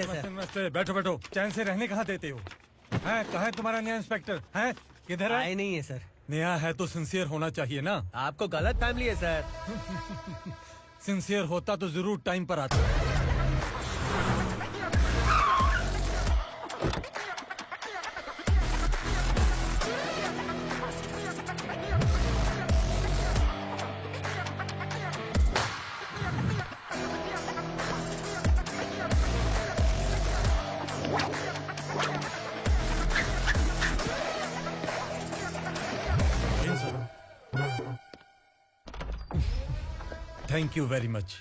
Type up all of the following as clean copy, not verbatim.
Sir. नमस्ते। बैठो बैठो, चैन से रहने कहाँ देते हो? हैं कहाँ है तुम्हारा नया इंस्पेक्टर? हैं किधर है? आए नहीं है सर। नया है तो सिंसियर होना चाहिए ना। आपको गलत फैमिली है सर। सिंसियर होता तो जरूर टाइम पर आता। Thank you very much.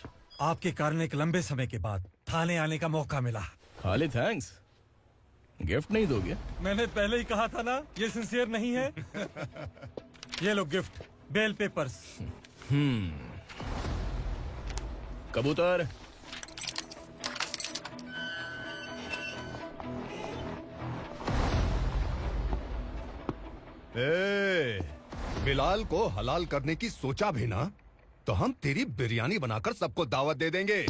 आपके कारण एक लंबे समय के बाद थाने आने का मौका मिला। खाली थैंक्स, गिफ्ट नहीं दोगे? मैंने पहले ही कहा था ना, ये सिंसियर नहीं है। ये लो गिफ्ट, बेल पेपर्स। कबूतर। बिलाल को हलाल करने की सोचा भी ना, तो हम तेरी बिरयानी बनाकर सबको दावत दे देंगे।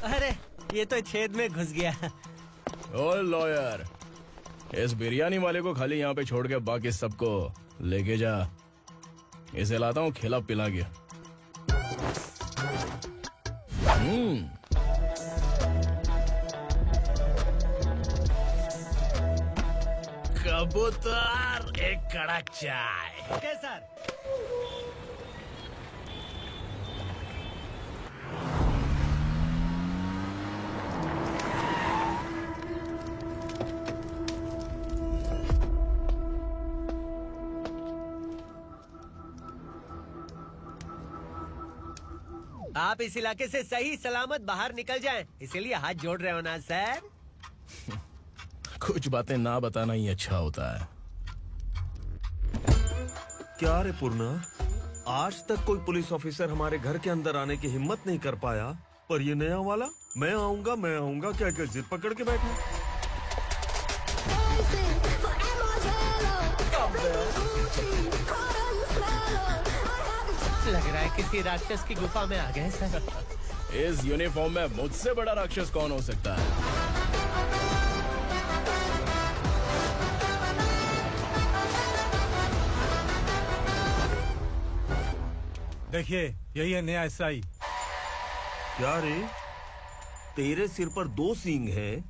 अरे ये तो छेद में घुस गया। ओ लॉयर, इस बिरयानी वाले को खाली यहाँ पे छोड़ के बाकी सबको लेके जा। इसे लाता हूँ खिला पिला के। कबूतर, एक कड़क चाय। Okay sir. आप इस इलाके से सही सलामत बाहर निकल जाएं, इसीलिए हाथ जोड़ रहे हो ना सर। कुछ बातें ना बताना ही अच्छा होता है। क्या रे पूर्णा, आज तक कोई पुलिस ऑफिसर हमारे घर के अंदर आने की हिम्मत नहीं कर पाया, पर ये नया वाला मैं आऊंगा क्या क्या जिद पकड़ के बैठा। लग रहा है किसी राक्षस की गुफा में आ गए सर। इस यूनिफॉर्म में मुझसे बड़ा राक्षस कौन हो सकता है? देखिए, यही है नया एसआई। क्या रे, तेरे सिर पर 2 सींग हैं,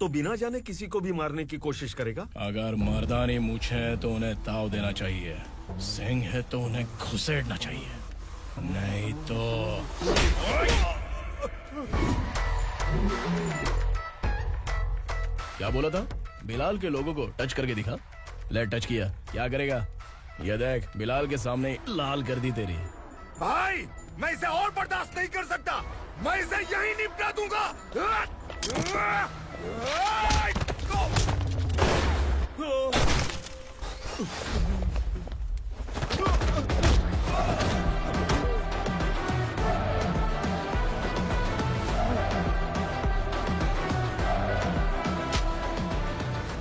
तो बिना जाने किसी को भी मारने की कोशिश करेगा? अगर मर्दानी मूछें हैं तो उन्हें ताव देना चाहिए, सिंह है तो उन्हें घुसेड़ना चाहिए, नहीं तो। क्या बोला था? बिलाल के लोगों को टच करके दिखा। ले टच किया, क्या करेगा? ये देख, बिलाल के सामने लाल कर दी तेरी। भाई, मैं इसे और बर्दाश्त नहीं कर सकता। मैं इसे यहीं निपटा दूंगा।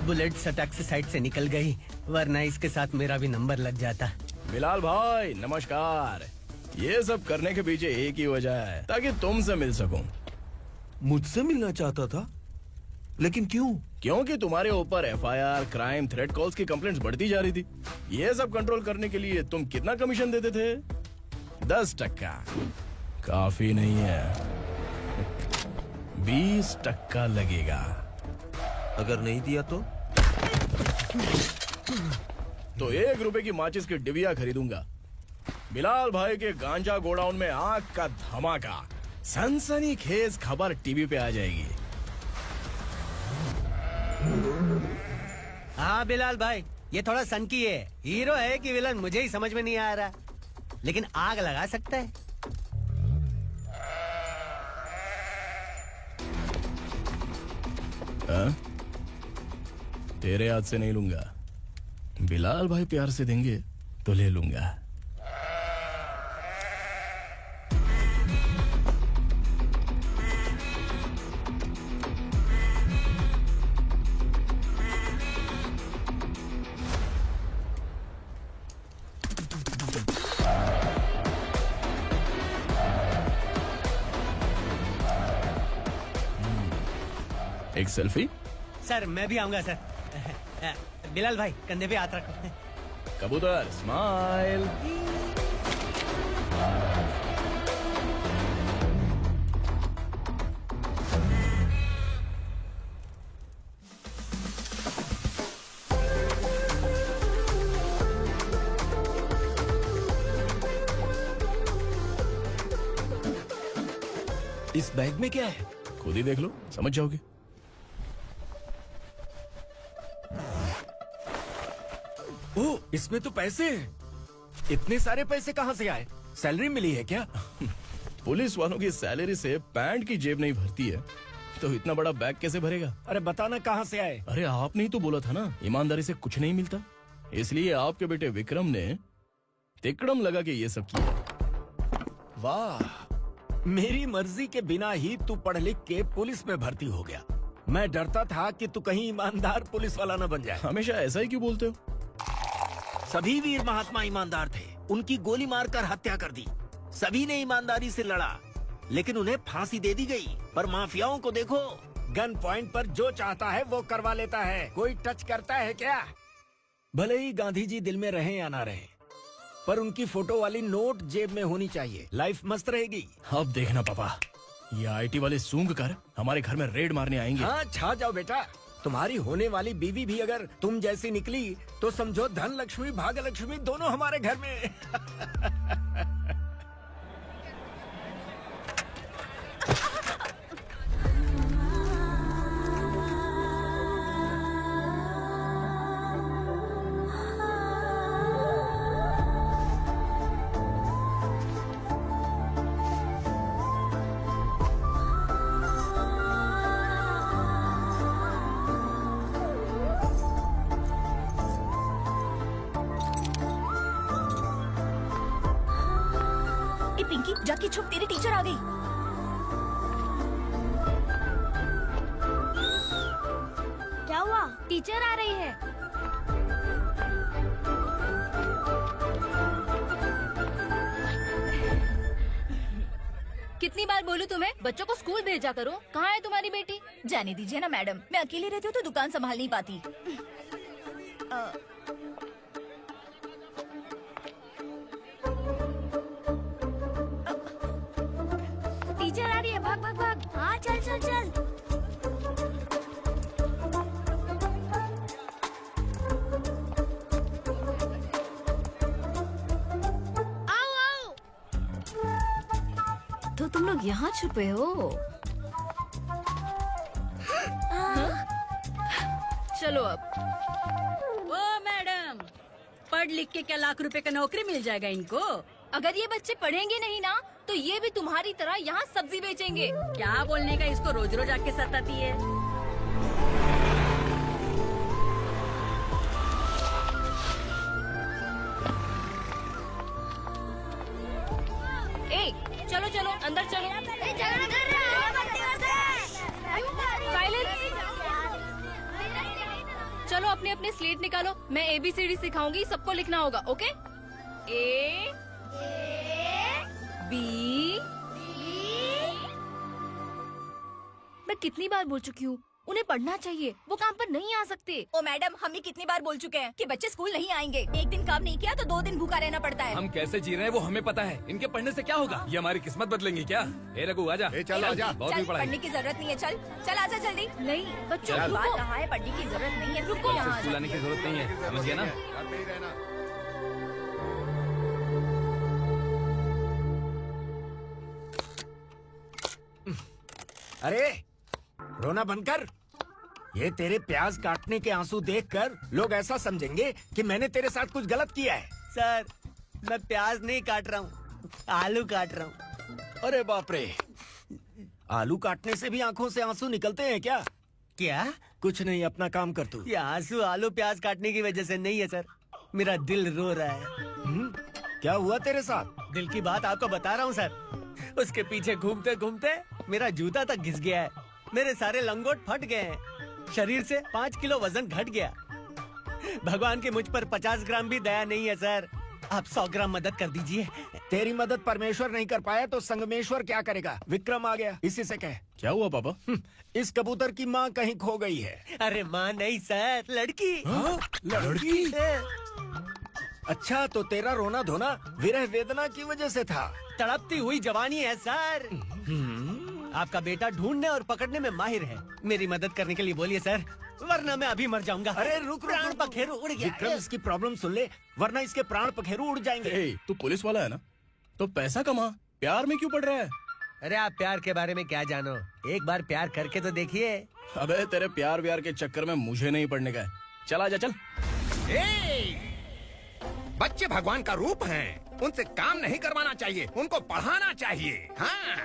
बुलेट सटक से साइड से निकल गई, वरना इसके साथ मेरा भी नंबर लग जाता। बिलाल भाई नमस्कार। ये सब करने के पीछे एक ही वजह है, ताकि तुमसे मिल सकूं। मुझसे मिलना चाहता था, लेकिन क्यों? क्योंकि तुम्हारे ऊपर एफआईआर, क्राइम, थ्रेट कॉल्स की कंप्लेंट्स बढ़ती जा रही थी। ये सब कंट्रोल करने के लिए तुम कितना कमीशन देते थे? 10%। काफी नहीं है, 20% लगेगा। अगर नहीं दिया तो 1 रुपए की माचिस की डिबिया खरीदूंगा। बिलाल भाई के गांजा गोडाउन में आग का धमाका, सनसनीखेज खबर टीवी पे आ जाएगी। हाँ बिलाल भाई, ये थोड़ा सनकी है। हीरो है कि विलन मुझे ही समझ में नहीं आ रहा, लेकिन आग लगा सकता है। तेरे हाथ से नहीं लूंगा, बिलाल भाई प्यार से देंगे तो ले लूंगा। एक सेल्फी। सर मैं भी आऊंगा सर। बिलाल भाई कंधे पे हाथ रखो। कबूतर स्माइल। इस बैग में क्या है? खुद ही देख लो, समझ जाओगे। ओह, इसमें तो पैसे हैं। इतने सारे पैसे कहाँ से आए? सैलरी मिली है क्या? पुलिस वालों की सैलरी से पैंट की जेब नहीं भरती है, तो इतना बड़ा बैग कैसे भरेगा? अरे बताना कहाँ से आए? अरे आपने ही तो बोला था ना, ईमानदारी से कुछ नहीं मिलता। इसलिए आपके बेटे विक्रम ने तिकड़म लगा के ये सब किया। वाह, मेरी मर्जी के बिना ही तू पढ़ लिख के पुलिस में भर्ती हो गया। मैं डरता था कि तू कहीं ईमानदार पुलिस वाला न बन जाए। हमेशा ऐसा ही क्यों बोलते हो? सभी वीर महात्मा ईमानदार थे, उनकी गोली मारकर हत्या कर दी। सभी ने ईमानदारी से लड़ा, लेकिन उन्हें फांसी दे दी गई। पर माफियाओं को देखो, गन पॉइंट पर जो चाहता है वो करवा लेता है। कोई टच करता है क्या? भले ही गांधी जी दिल में रहे या ना रहे, पर उनकी फोटो वाली नोट जेब में होनी चाहिए। लाइफ मस्त रहेगी। अब देखना पापा, ये आईटी वाले सूंघ कर हमारे घर में रेड मारने आएंगे। हाँ, छा जाओ बेटा। तुम्हारी होने वाली बीवी भी अगर तुम जैसी निकली तो समझो धन लक्ष्मी भाग्य लक्ष्मी दोनों हमारे घर में। ए पिंकी, जाके छुप, तेरी टीचर आ गई। क्या हुआ? टीचर आ रही है। कितनी बार बोलूं तुम्हें, बच्चों को स्कूल भेजा करो। कहाँ है तुम्हारी बेटी? जाने दीजिए ना मैडम, मैं अकेली रहती हूँ तो दुकान संभाल नहीं पाती। टीचर आ रही है, भाग भाग भाग। हाँ चल चल चल। आओ आओ। तो तुम लोग यहाँ छुपे हो? चलो अब। ओ मैडम, पढ़ लिख के क्या लाख रुपए का नौकरी मिल जाएगा इनको? अगर ये बच्चे पढ़ेंगे नहीं ना, तो ये भी तुम्हारी तरह यहाँ सब्जी बेचेंगे। क्या बोलने का, इसको रोज रोज आके सताती है। ए, चलो चलो अंदर चलो। साइलेंस। चलो अपने अपने स्लेट निकालो, मैं ABCD सिखाऊंगी, सबको लिखना होगा। ओके? A B। मैं कितनी बार बोल चुकी हूँ, उन्हें पढ़ना चाहिए, वो काम पर नहीं आ सकते। ओ मैडम, हम भी कितनी बार बोल चुके हैं कि बच्चे स्कूल नहीं आएंगे। एक दिन काम नहीं किया तो 2 दिन भूखा रहना पड़ता है। हम कैसे जी रहे हैं वो हमें पता है, इनके पढ़ने से क्या होगा? ये हमारी किस्मत बदलेंगे क्या? ए रघु आजा। चल आजा। बहुत भी चल, पढ़ाई। पढ़ने की जरूरत नहीं है। चल चल आजा जल्दी। नहीं बच्चों चल। बात रुको। कहा है, पढ़ने की जरूरत नहीं है। रुको। यहाँ आ स्कूल जा। आने की जरूरत नहीं है, समझ गया ना? घर पे ही रहना। अरे रोना बंद कर। ये तेरे प्याज काटने के आंसू देखकर लोग ऐसा समझेंगे कि मैंने तेरे साथ कुछ गलत किया है। सर मैं प्याज नहीं काट रहा हूँ, आलू काट रहा हूँ। अरे बाप रे, आलू काटने से भी आंखों से आंसू निकलते हैं क्या? क्या? कुछ नहीं, अपना काम कर तू। ये आंसू आलू प्याज काटने की वजह से नहीं है सर, मेरा दिल रो रहा है। क्या हुआ तेरे साथ? दिल की बात आपको बता रहा हूँ सर। उसके पीछे घूमते घूमते मेरा जूता तक घिस गया है, मेरे सारे लंगोट फट गए हैं, शरीर से 5 किलो वजन घट गया। भगवान की मुझ पर 50 ग्राम भी दया नहीं है सर। आप 100 ग्राम मदद कर दीजिए। तेरी मदद परमेश्वर नहीं कर पाया तो संगमेश्वर क्या करेगा? विक्रम आ गया, इसी से कह। क्या हुआ पापा? इस कबूतर की माँ कहीं खो गई है। अरे माँ नहीं सर, लड़की। लड़की? अच्छा, तो तेरा रोना धोना विरह वेदना की वजह से था। तड़पती हुई जवानी है सर। आपका बेटा ढूंढने और पकड़ने में माहिर है। मेरी मदद करने के लिए बोलिए सर, वरना मैं अभी मर जाऊंगा। अरे रुक, प्राण पखेरु उड़ गया। विक्रम, इसकी प्रॉब्लम सुन ले, वरना इसके प्राण पखेरु उड़ जाएंगे। ए, तू पुलिस वाला है ना, तो पैसा कमा, प्यार में क्यों पड़ रहा है? अरे आप प्यार के बारे में क्या जानो, एक बार प्यार करके तो देखिए। अबे तेरे प्यार व्यार के चक्कर में मुझे नहीं पड़ने का है। चला जा, चल। बच्चे भगवान का रूप हैं, उनसे काम नहीं करवाना चाहिए, उनको पढ़ाना चाहिए। हाँ,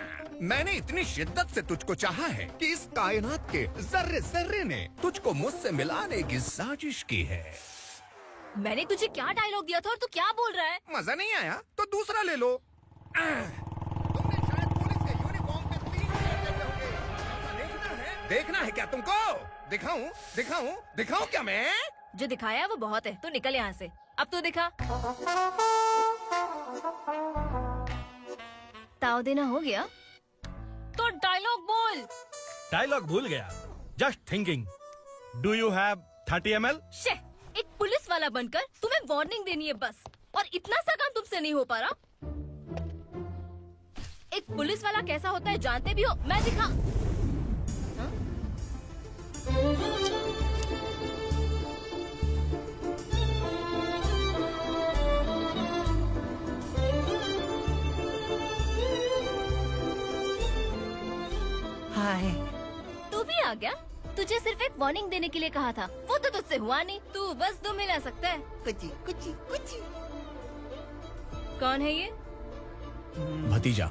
मैंने इतनी शिद्दत से तुझको चाहा है कि इस कायनात के जर्रे जर्रे ने तुझको मुझसे मिलाने की साजिश की है। मैंने तुझे क्या डायलॉग दिया था और तू क्या बोल रहा है? मजा नहीं आया तो दूसरा ले लो। तुमने शायद पुलिस के यूनिफॉर्म पे 3 शेर देखे होंगे। देखना है क्या तुमको? दिखाऊं दिखाऊं दिखाऊं क्या मैं? जो दिखाया वो बहुत है, तू निकल यहाँ से। अब तू दिखा। ताव देना हो गया तो डायलॉग बोल। डायलॉग भूल गया। Just thinking, do you have 30 ml? शे, एक पुलिस वाला बनकर तुम्हें वार्निंग देनी है बस, और इतना सा काम तुमसे नहीं हो पा रहा। एक पुलिस वाला कैसा होता है जानते भी हो? मैं दिखा। हाय। तू भी आ गया? तुझे सिर्फ एक वार्निंग देने के लिए कहा था, वो तो तुझसे हुआ नहीं। तू बस दो मिला सकता है। कुची कुची कुची। कौन है ये? भतीजा।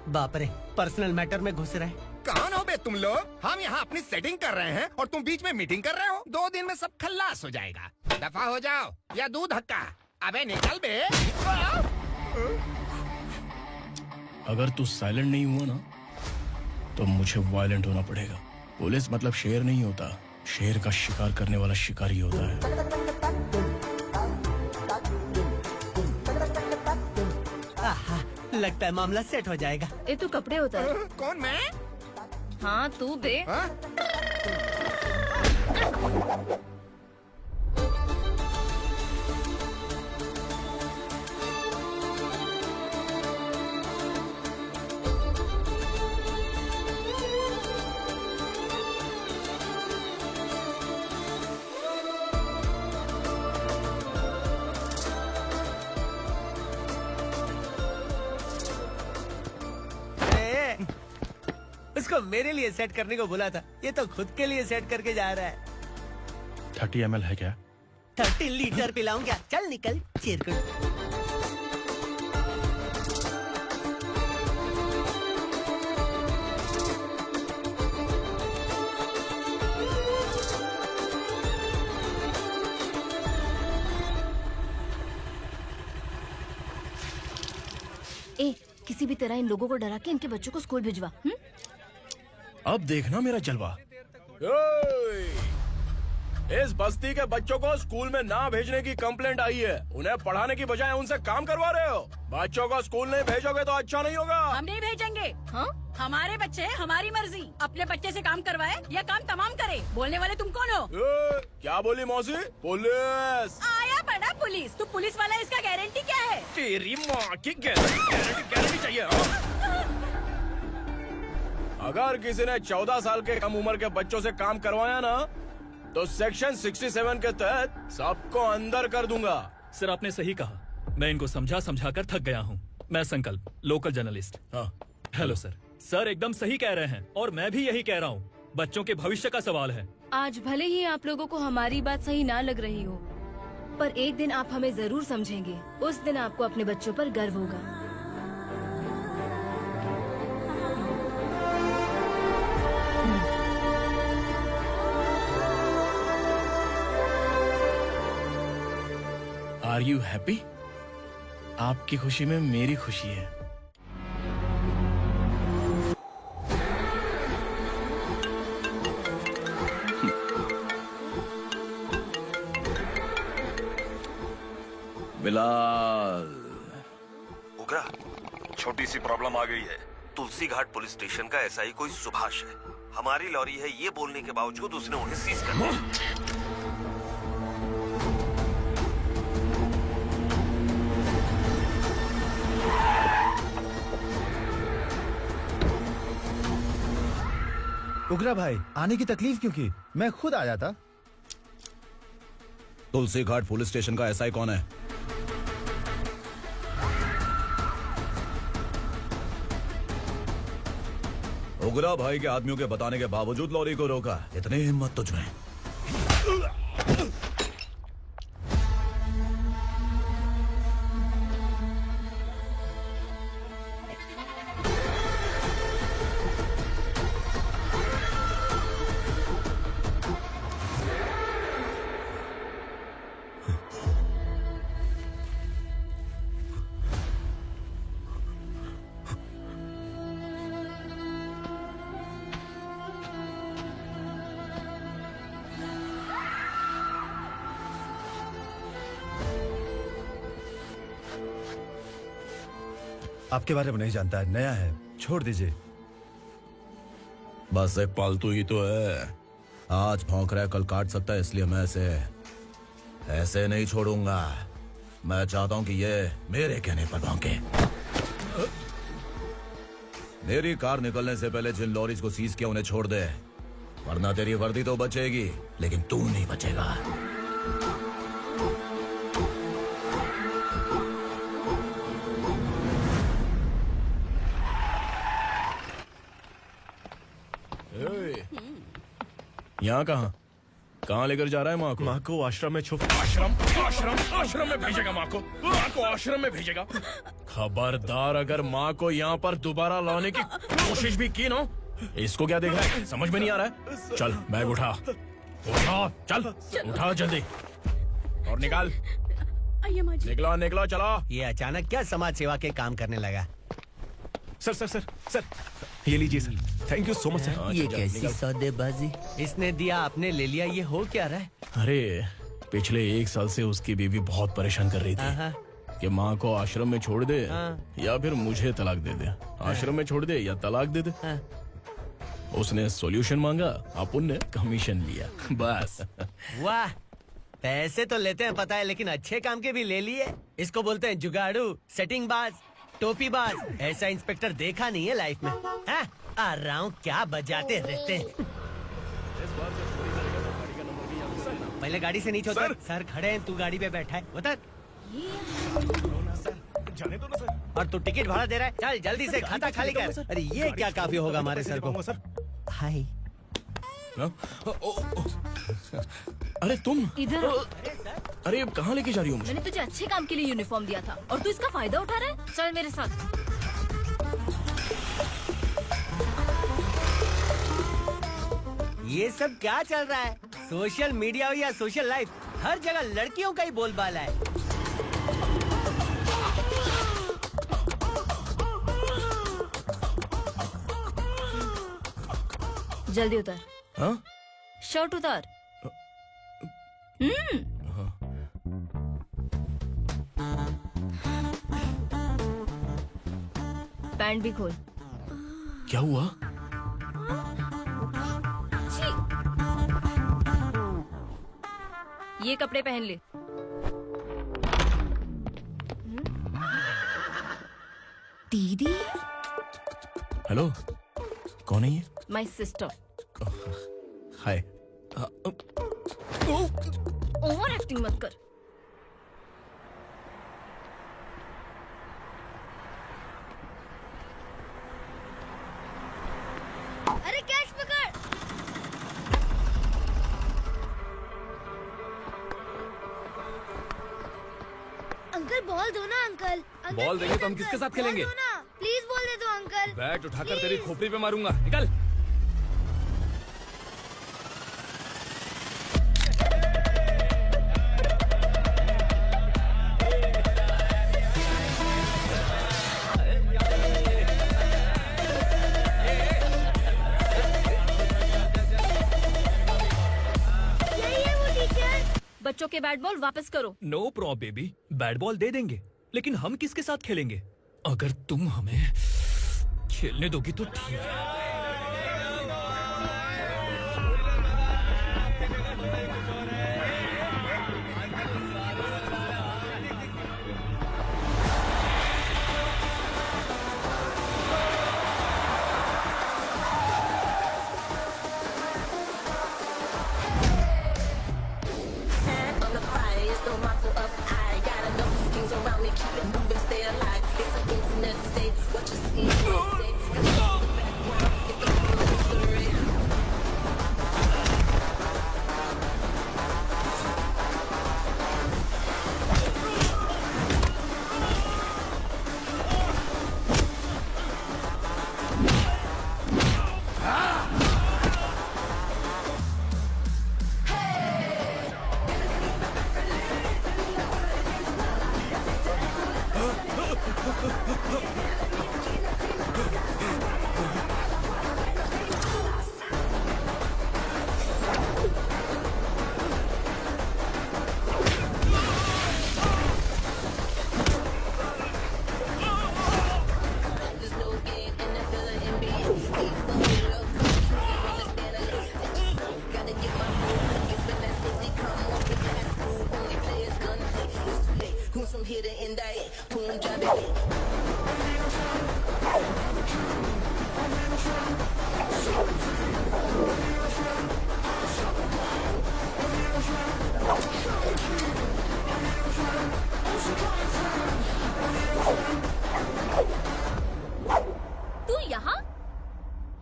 बाप रे, पर्सनल मैटर में घुस रहे। कौन हो बे तुम लोग? हम यहाँ अपनी सेटिंग कर रहे हैं और तुम बीच में मीटिंग कर रहे हो। 2 दिन में सब खल्लास हो जाएगा। दफा हो जाओ या दूध धक्का। अबे निकल बे। अगर तू साइलेंट नहीं हुआ ना तो मुझे वायलेंट होना पड़ेगा। पुलिस मतलब शेर नहीं होता, शेर का शिकार करने वाला शिकारी होता है। आहा, लगता है मामला सेट हो जाएगा। ये तू कपड़े उतार। कौन मैं? हाँ तू बे। हाँ? उसको मेरे लिए सेट करने को बोला था, ये तो खुद के लिए सेट करके जा रहा है। 30 ml है क्या? 30 लीटर पिलाऊं क्या? चल निकल चिरकुट। ए, किसी भी तरह इन लोगों को डरा के इनके बच्चों को स्कूल भिजवा। अब देखना मेरा जलवा। इस बस्ती के बच्चों को स्कूल में ना भेजने की कंप्लेंट आई है। उन्हें पढ़ाने की बजाय उनसे काम करवा रहे हो। बच्चों को स्कूल नहीं भेजोगे तो अच्छा नहीं होगा। हम नहीं भेजेंगे। हाँ? हमारे बच्चे हमारी मर्जी। अपने बच्चे से काम करवाए या काम तमाम करे। बोलने वाले तुम कौन हो? क्या बोली मौसी? पुलिस आया बड़ा पुलिस। तू पुलिस वाला, इसका गारंटी क्या है? तेरी माँ की गारंटी चाहिए। अगर किसी ने 14 साल के कम उम्र के बच्चों से काम करवाया ना तो सेक्शन 67 के तहत सबको अंदर कर दूंगा। सर आपने सही कहा, मैं इनको समझा समझा कर थक गया हूँ। मैं संकल्प, लोकल जर्नलिस्ट। हाँ। Hello sir. सर एकदम सही कह रहे हैं और मैं भी यही कह रहा हूँ। बच्चों के भविष्य का सवाल है। आज भले ही आप लोगों को हमारी बात सही ना लग रही हो, पर एक दिन आप हमें जरूर समझेंगे। उस दिन आपको अपने बच्चों पर गर्व होगा। Are you happy? आपकी खुशी में मेरी खुशी है। बिलाल। उगरा, छोटी सी प्रॉब्लम आ गई है। तुलसी घाट पुलिस स्टेशन का एसआई कोई सुभाष है। हमारी लॉरी है ये बोलने के बावजूद उसने उन्हें सीज कर दिया। उगरा भाई, आने की तकलीफ क्यों की? मैं खुद आ जाता। तुलसी घाट पुलिस स्टेशन का एसआई कौन है? उगरा भाई के आदमियों के बताने के बावजूद लॉरी को रोका। इतनी हिम्मत तुझमें? आपके बारे में नहीं जानता है, नया है, छोड़ दीजिए। बस एक पालतू ही तो है। आज भौंक रहा है, कल काट सकता है, इसलिए मैं ऐसे नहीं छोड़ूंगा। मैं चाहता हूं कि ये मेरे कहने पर भौंके। मेरी कार निकलने से पहले जिन लॉरीज को सीज किया उन्हें छोड़ दे, वरना तेरी वर्दी तो बचेगी लेकिन तू नहीं बचेगा। यहाँ कहाँ लेकर जा रहा है माँ को? माँ को आश्रम में छुप। आश्रम में भेजेगा माँ को आश्रम में भेजेगा। खबरदार, अगर माँ को यहाँ पर दोबारा लाने की कोशिश भी की ना, इसको क्या देख रहा है? समझ में नहीं आ रहा है? चल बैग उठा, चल उठा जल्दी और निकाल। निकला चला। ये अचानक क्या समाज सेवा के काम करने लगा? सर, ये लीजिए sir. Thank you so much sir. ये कैसी सौदेबाजी? इसने दिया, आपने ले लिया, ये हो क्या रहा है? अरे पिछले 1 साल से उसकी बीवी बहुत परेशान कर रही थी कि माँ को आश्रम में छोड़ दे या फिर मुझे तलाक दे दे। आश्रम में छोड़ दे या तलाक दे दे। उसने सॉल्यूशन मांगा, अपन ने कमीशन लिया, बस। वाह, पैसे तो लेते हैं पता है, लेकिन अच्छे काम के भी ले लिए। इसको बोलते हैं जुगाड़ू, सेटिंग बाज, टोपी बाज। ऐसा इंस्पेक्टर देखा नहीं है लाइफ में। हाँ? आ रहा हूँ, क्या बजाते रहते हैं। पहले गाड़ी से नीचे उतर। सर खड़े हैं, तू गाड़ी पे बैठा है, उतर। जाने दो ना सर। और तू टिकट भाड़ा दे रहा है? चल जल्दी से खाता खाली कर। अरे ये क्या काफी होगा हमारे सर को। हाय। अरे तुम इधर। अरे अब कहाँ लेके जा रही हो मुझे? मैंने तुझे अच्छे काम के लिए यूनिफॉर्म दिया था और तू इसका फायदा उठा रहा है। चल मेरे साथ। ये सब क्या चल रहा है? सोशल मीडिया हो या सोशल लाइफ, हर जगह लड़कियों का ही बोलबाला है। जल्दी उतर। हाँ? शर्ट उतार। पैंट भी खोल। क्या हुआ? छी। ये कपड़े पहन ले। दीदी। हेलो, कौन है ये? My sister. Hi. Over acting मत कर। अरे कैश पकड़। अंकल बॉल दो ना अंकल। बॉल देंगे तो हम किसके साथ खेलेंगे? प्लीज बॉल दे दो अंकल। बैट उठाकर तेरी खोपड़ी पे मारूंगा। निकल। बच्चों के बैट बॉल वापस करो। No problem baby, bat ball दे देंगे, लेकिन हम किसके साथ खेलेंगे? अगर तुम हमें खेलने दोगी तो ठीक है।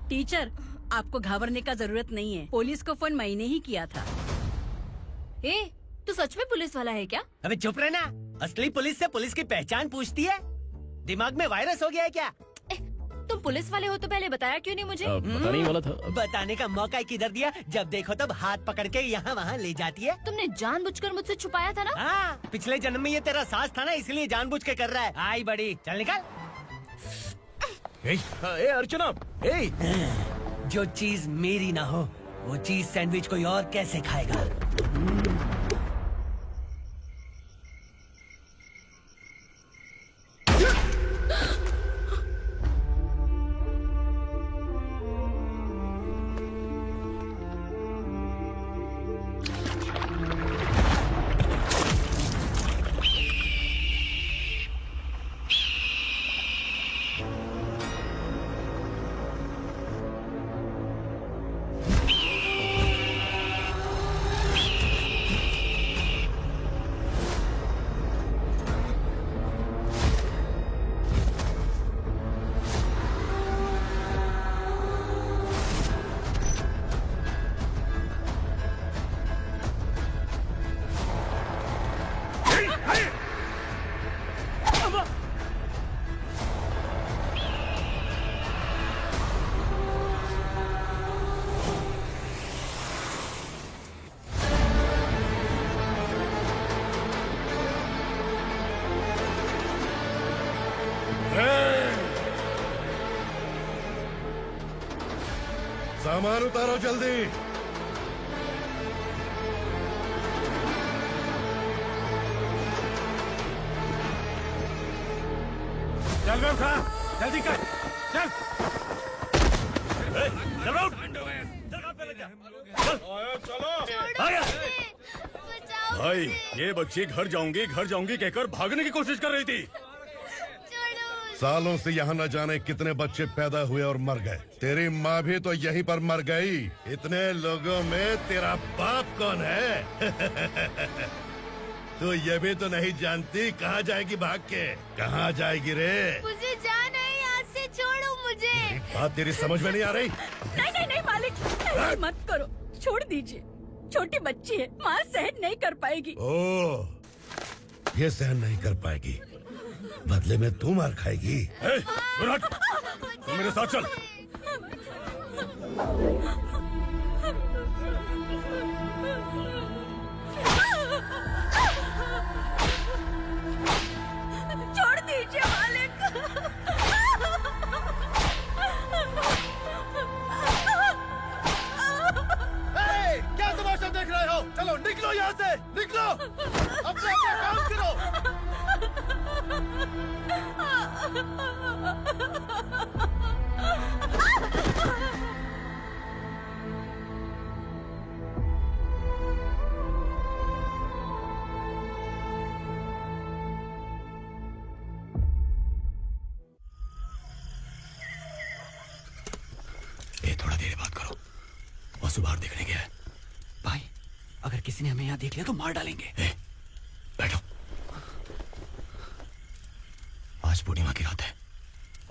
टीचर, आपको घबराने का जरूरत नहीं है। पुलिस को फोन मैंने ही किया था। ए, तू सच में पुलिस वाला है क्या? अबे चुप रहना। असली पुलिस से पुलिस की पहचान पूछती है? दिमाग में वायरस हो गया है क्या? तुम पुलिस वाले हो तो पहले बताया क्यों नहीं मुझे? बताने ही वाला था। बताने का मौका किधर दिया? जब देखो तब हाथ पकड़ के यहाँ वहाँ ले जाती है। तुमने जानबूझकर मुझसे छुपाया था ना? हाँ, पिछले जन्म में ये तेरा सास था ना, इसलिए जानबूझ के कर रहा है। आई बड़ी, चल निकल। ए अर्चना, जो चीज मेरी ना हो वो चीज सैंडविच कोई और कैसे खाएगा? सामान उतारो जल्दी। चल बे उठा, जल्दी कर, चल। चल उठ। भाई, ये बच्ची घर जाऊंगी कहकर भागने की कोशिश कर रही थी। सालों से यहाँ न जाने कितने बच्चे पैदा हुए और मर गए। तेरी माँ भी तो यहीं पर मर गई। इतने लोगों में तेरा बाप कौन है? तो ये भी तो नहीं जानती कहाँ जाएगी भाग के? कहाँ जाएगी रे? मुझे जाना है, यहाँ से छोड़ो मुझे। बात तेरी समझ में नहीं आ रही? नहीं मालिक, ऐसे मत करो, छोड़ दीजिए। छोटी बच्ची है, माँ सहन नहीं कर पाएगी। ओह, ये सहन नहीं कर पाएगी, बदले में तू मार खाएगी। तू मेरे साथ चल। छोड़ दीजिए मालिक। क्या तमाशा देख रहे हो? चलो निकलो यहाँ से, निकलो। वासु बाहर देखने गया है। भाई, अगर किसी ने हमें यहाँ देख लिया तो मार डालेंगे। बैठो। आज पूर्णिमा की रात है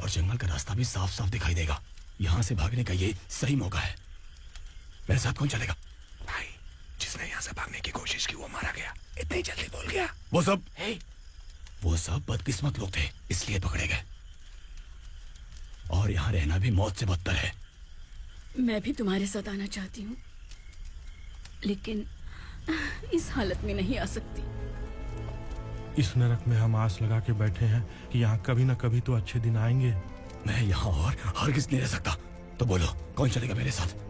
और जंगल का रास्ता भी साफ साफ दिखाई देगा। यहाँ से भागने का ये सही मौका है। मेरे साथ कौन चलेगा? भाई, जिसने यहाँ से भागने की कोशिश की वो मारा गया। इतनी जल्दी बोल गया। वो सब बदकिस्मत लोग थे, इसलिए पकड़े गए। और यहाँ रहना भी मौत से बदतर है। मैं भी तुम्हारे साथ आना चाहती हूँ, लेकिन इस हालत में नहीं आ सकती। इस नरक में हम आस लगा के बैठे हैं कि यहाँ कभी ना कभी तो अच्छे दिन आएंगे। मैं यहाँ और हरगिज़ नहीं रह सकता। तो बोलो, कौन चलेगा मेरे साथ?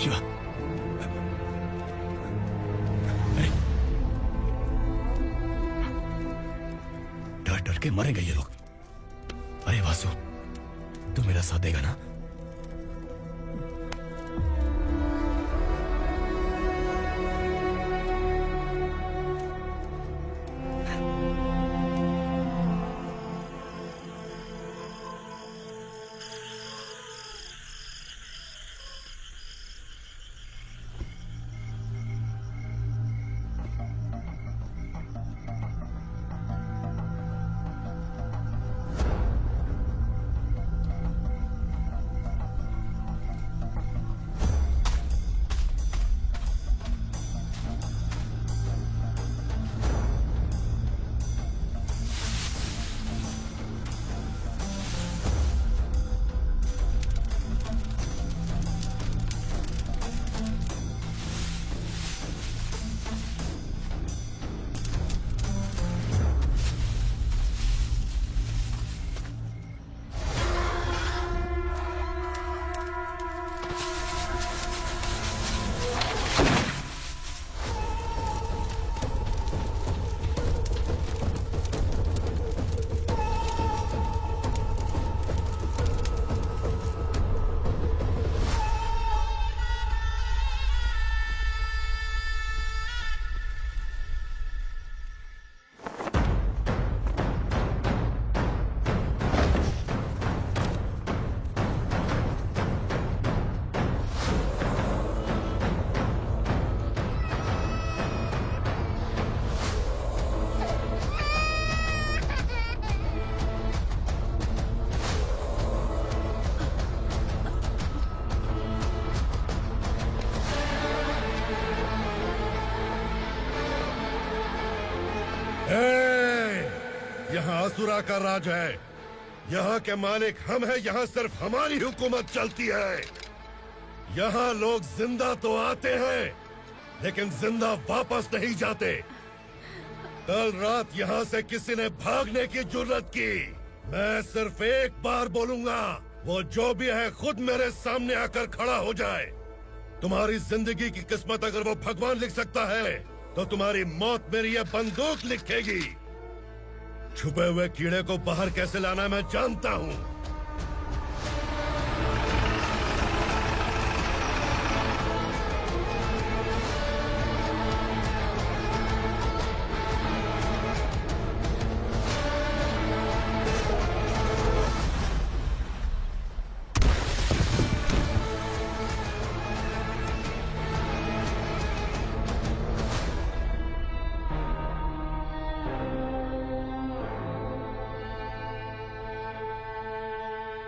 शिवा, डर डर के मरेंगे ये लोग। अरे वासु, तू मेरा साथ देगा ना? यहाँ असुरा का राज है। यहाँ के मालिक हम हैं। यहाँ सिर्फ हमारी हुकूमत चलती है। यहाँ लोग जिंदा तो आते हैं लेकिन जिंदा वापस नहीं जाते। कल रात यहाँ से किसी ने भागने की जुर्रत की, मैं सिर्फ एक बार बोलूंगा, वो जो भी है खुद मेरे सामने आकर खड़ा हो जाए। तुम्हारी जिंदगी की किस्मत अगर वो भगवान लिख सकता है तो तुम्हारी मौत मेरी ये बंदूक लिखेगी। छुपे हुए कीड़े को बाहर कैसे लाना मैं जानता हूँ।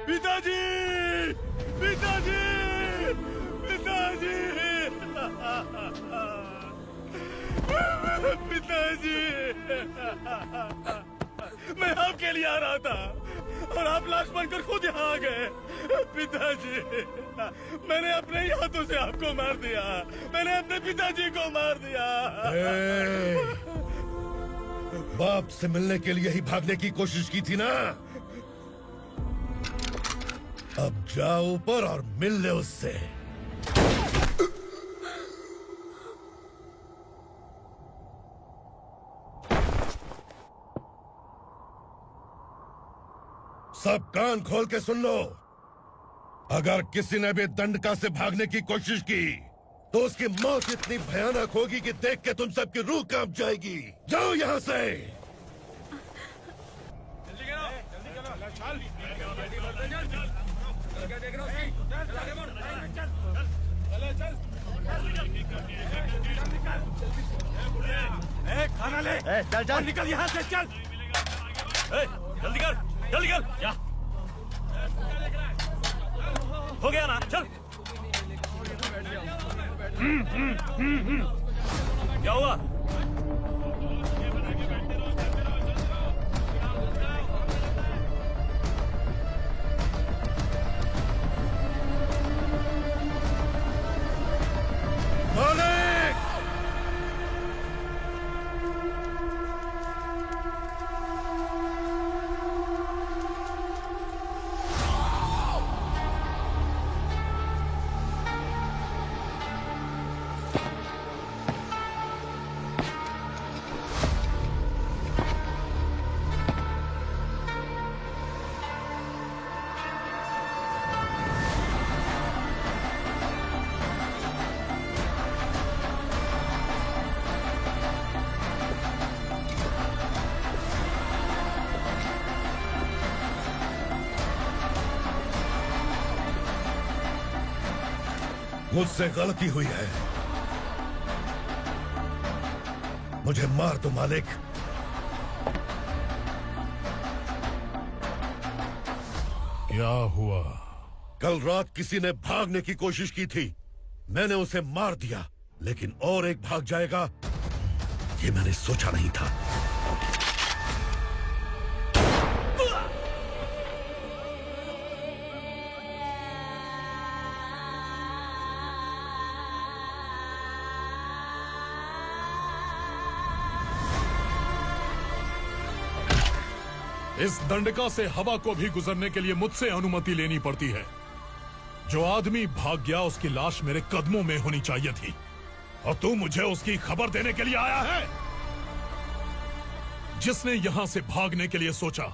पिताजी, पिताजी, पिताजी, पिताजी, मैं आपके लिए आ रहा था और आप लाश बनकर खुद यहाँ आ गए। पिताजी, मैंने अपने ही हाथों से आपको मार दिया। मैंने अपने पिताजी को मार दिया। बाप से मिलने के लिए ही भागने की कोशिश की थी ना? अब जाओ ऊपर और मिल ले उससे। सब कान खोल के सुन लो। अगर किसी ने भी दंडका से भागने की कोशिश की तो उसकी मौत इतनी भयानक होगी कि देख के तुम सबकी रूह कांप जाएगी। जाओ यहाँ से। खाना ले। चल चल निकल यहाँ से, चल। जल्दी कर, जल्दी कर। क्या हो गया ना? चल। क्या हुआ? मुझसे गलती हुई है, मुझे मार दो मालिक। क्या हुआ? कल रात किसी ने भागने की कोशिश की थी, मैंने उसे मार दिया, लेकिन और एक भाग जाएगा ये मैंने सोचा नहीं था। इस दंडका से हवा को भी गुजरने के लिए मुझसे अनुमति लेनी पड़ती है। जो आदमी भाग गया उसकी लाश मेरे कदमों में होनी चाहिए थी, और तू मुझे उसकी खबर देने के लिए आया है। जिसने यहां से भागने के लिए सोचा,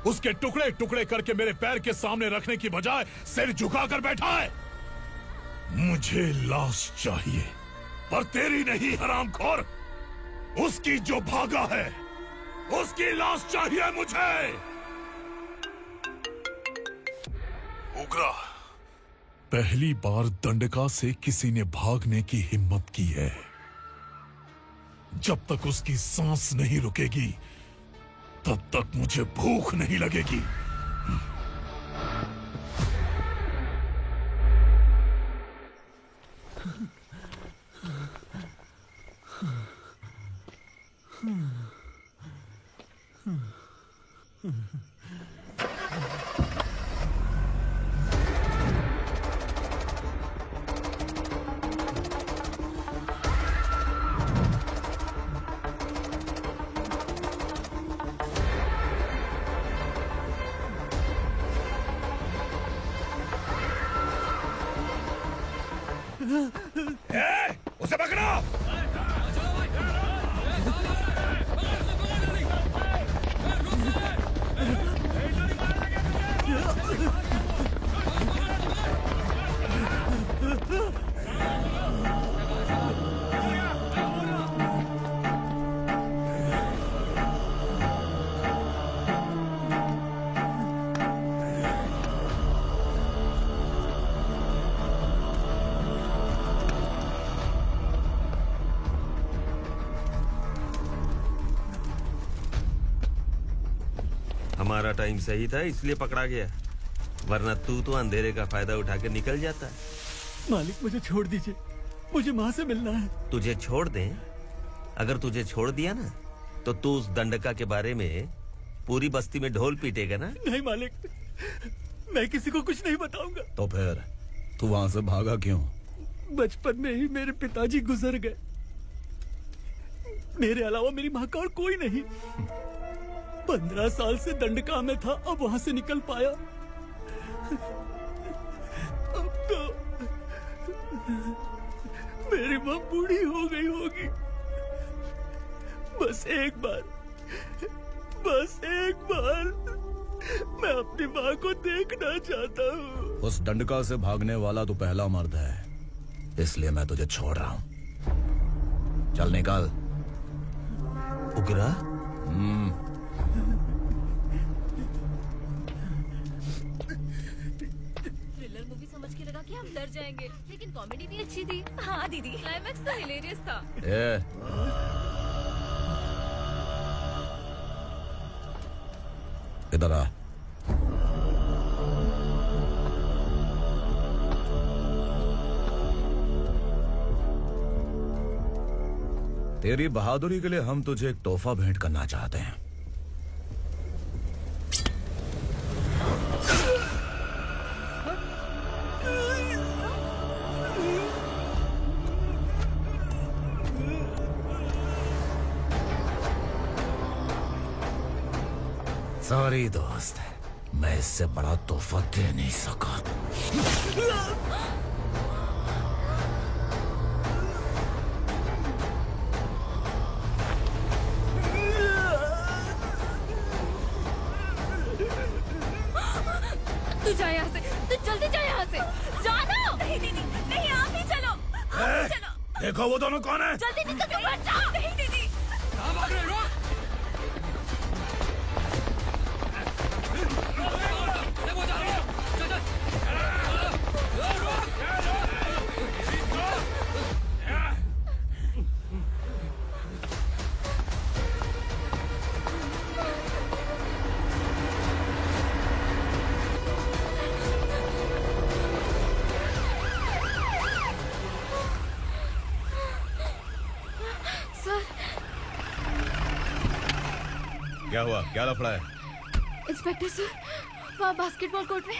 उसके टुकड़े टुकड़े करके मेरे पैर के सामने रखने की बजाय सिर झुकाकर बैठा है। मुझे लाश चाहिए, पर तेरी नहीं हरामखोर, उसकी जो भागा है उसकी लाश चाहिए मुझे। उग्रा, पहली बार दंडका से किसी ने भागने की हिम्मत की है। जब तक उसकी सांस नहीं रुकेगी तब तक मुझे भूख नहीं लगेगी। उसे पकड़ो। हमारा टाइम सही था इसलिए पकड़ा गया, वरना तू तो अंधेरे का फायदा उठा के निकल जाता। मालिक मुझे छोड़ दीजिए, मुझे माँ से मिलना है। तुझे छोड़ दें? अगर तुझे छोड़ दिया ना तो तू उस दंडका के बारे में पूरी बस्ती में ढोल पीटेगा ना। नहीं मालिक, मैं किसी को कुछ नहीं बताऊंगा। तो फिर तू वहां से भागा क्यों? बचपन में ही मेरे पिताजी गुजर गए, मेरे अलावा मेरी माँ का और कोई नहीं। 15 साल से दंडका में था, अब वहां से निकल पाया। अब तो मेरी माँ बूढ़ी हो गई होगी। बस एक बार मैं अपनी माँ को देखना चाहता हूँ। उस दंडका से भागने वाला तो पहला मर्द है, इसलिए मैं तुझे छोड़ रहा हूँ। चल निकल। उग्रा? हम डर जाएंगे, लेकिन कॉमेडी भी अच्छी थी। हाँ दीदी, क्लाइमैक्स तो हिलेरियस था। इधर आ। तेरी बहादुरी के लिए हम तुझे एक तोहफा भेंट करना चाहते हैं। सॉरी दोस्त, मैं इससे बड़ा तोहफा दे नहीं सका। तू जा यहाँ से, तू जल्दी जा यहाँ से। जानो। नहीं दीदी, नहीं आप ही चलो, आप ही चलो। देखो वो दोनों कौन है? जल्दी निकल के मत जाओ। नहीं दीदी। कहाँ भाग रहे हो? क्या हुआ? क्या लफड़ा है? इंस्पेक्टर सर, वहाँ बास्केटबॉल कोर्ट में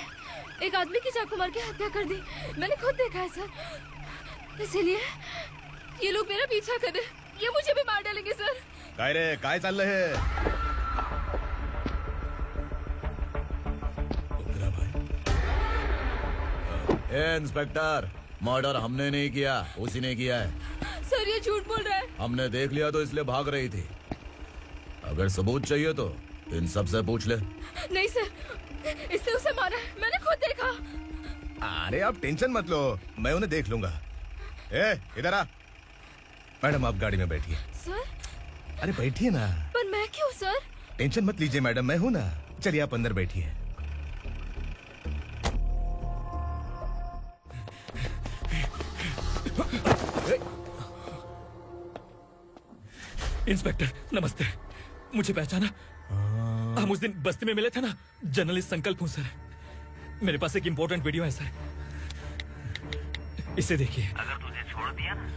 एक आदमी की चाकू मार के हत्या कर दी। मैंने खुद देखा है सर, इसीलिए ये लोग मेरा पीछा कर रहे। ये मुझे भी मार डालेंगे सर। काय रे, काय चाल रहे हैं? इंस्पेक्टर, मर्डर हमने नहीं किया, उसी ने किया है। सर ये झूठ बोल रहा है। हमने देख लिया तो इसलिए भाग रही थी। अगर सबूत चाहिए तो इन सब से पूछ ले। नहीं सर, इसने उसे मारा है, मैंने खुद देखा। अरे आप टेंशन मत लो, मैं उन्हें देख लूंगा। इधर आ। मैडम आप गाड़ी में बैठिए। सर? अरे बैठिए ना। पर मैं क्यों सर? टेंशन मत लीजिए मैडम, मैं हूं ना। चलिए आप अंदर बैठिए। इंस्पेक्टर नमस्ते, मुझे पहचाना? हम उस दिन बस्ती में मिले थे ना। जर्नलिस्ट संकल्प हूँ सर। मेरे पास एक इम्पोर्टेंट वीडियो है सर, इसे देखिए। अगर तुझे छोड़ दिया ना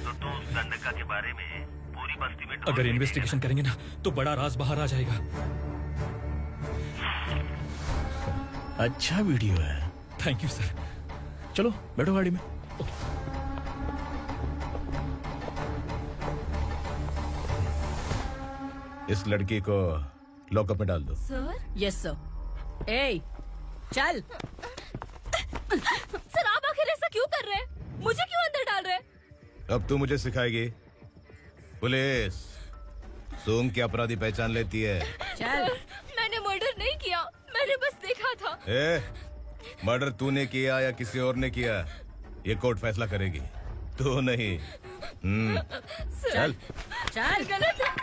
तो तू उस दंडका के बारे में पूरी बस्ती में अगर इन्वेस्टिगेशन करेंगे ना तो बड़ा राज बाहर आ जाएगा। अच्छा वीडियो है। Thank you sir. चलो बैठो गाड़ी में। इस लड़की को लॉकअप में डाल दो। सर? Yes sir. ए, चल। सर आप आखिर ऐसा क्यों कर रहे हैं? मुझे क्यों अंदर डाल रहे हैं? अब तू मुझे सिखाएगी? पुलिस सूंघ के अपराधी पहचान लेती है। चल। मैंने मर्डर नहीं किया, मैंने बस देखा था। मर्डर तूने किया या किसी और ने किया, ये कोर्ट फैसला करेगी, तू नहीं। चल चल। गलत है।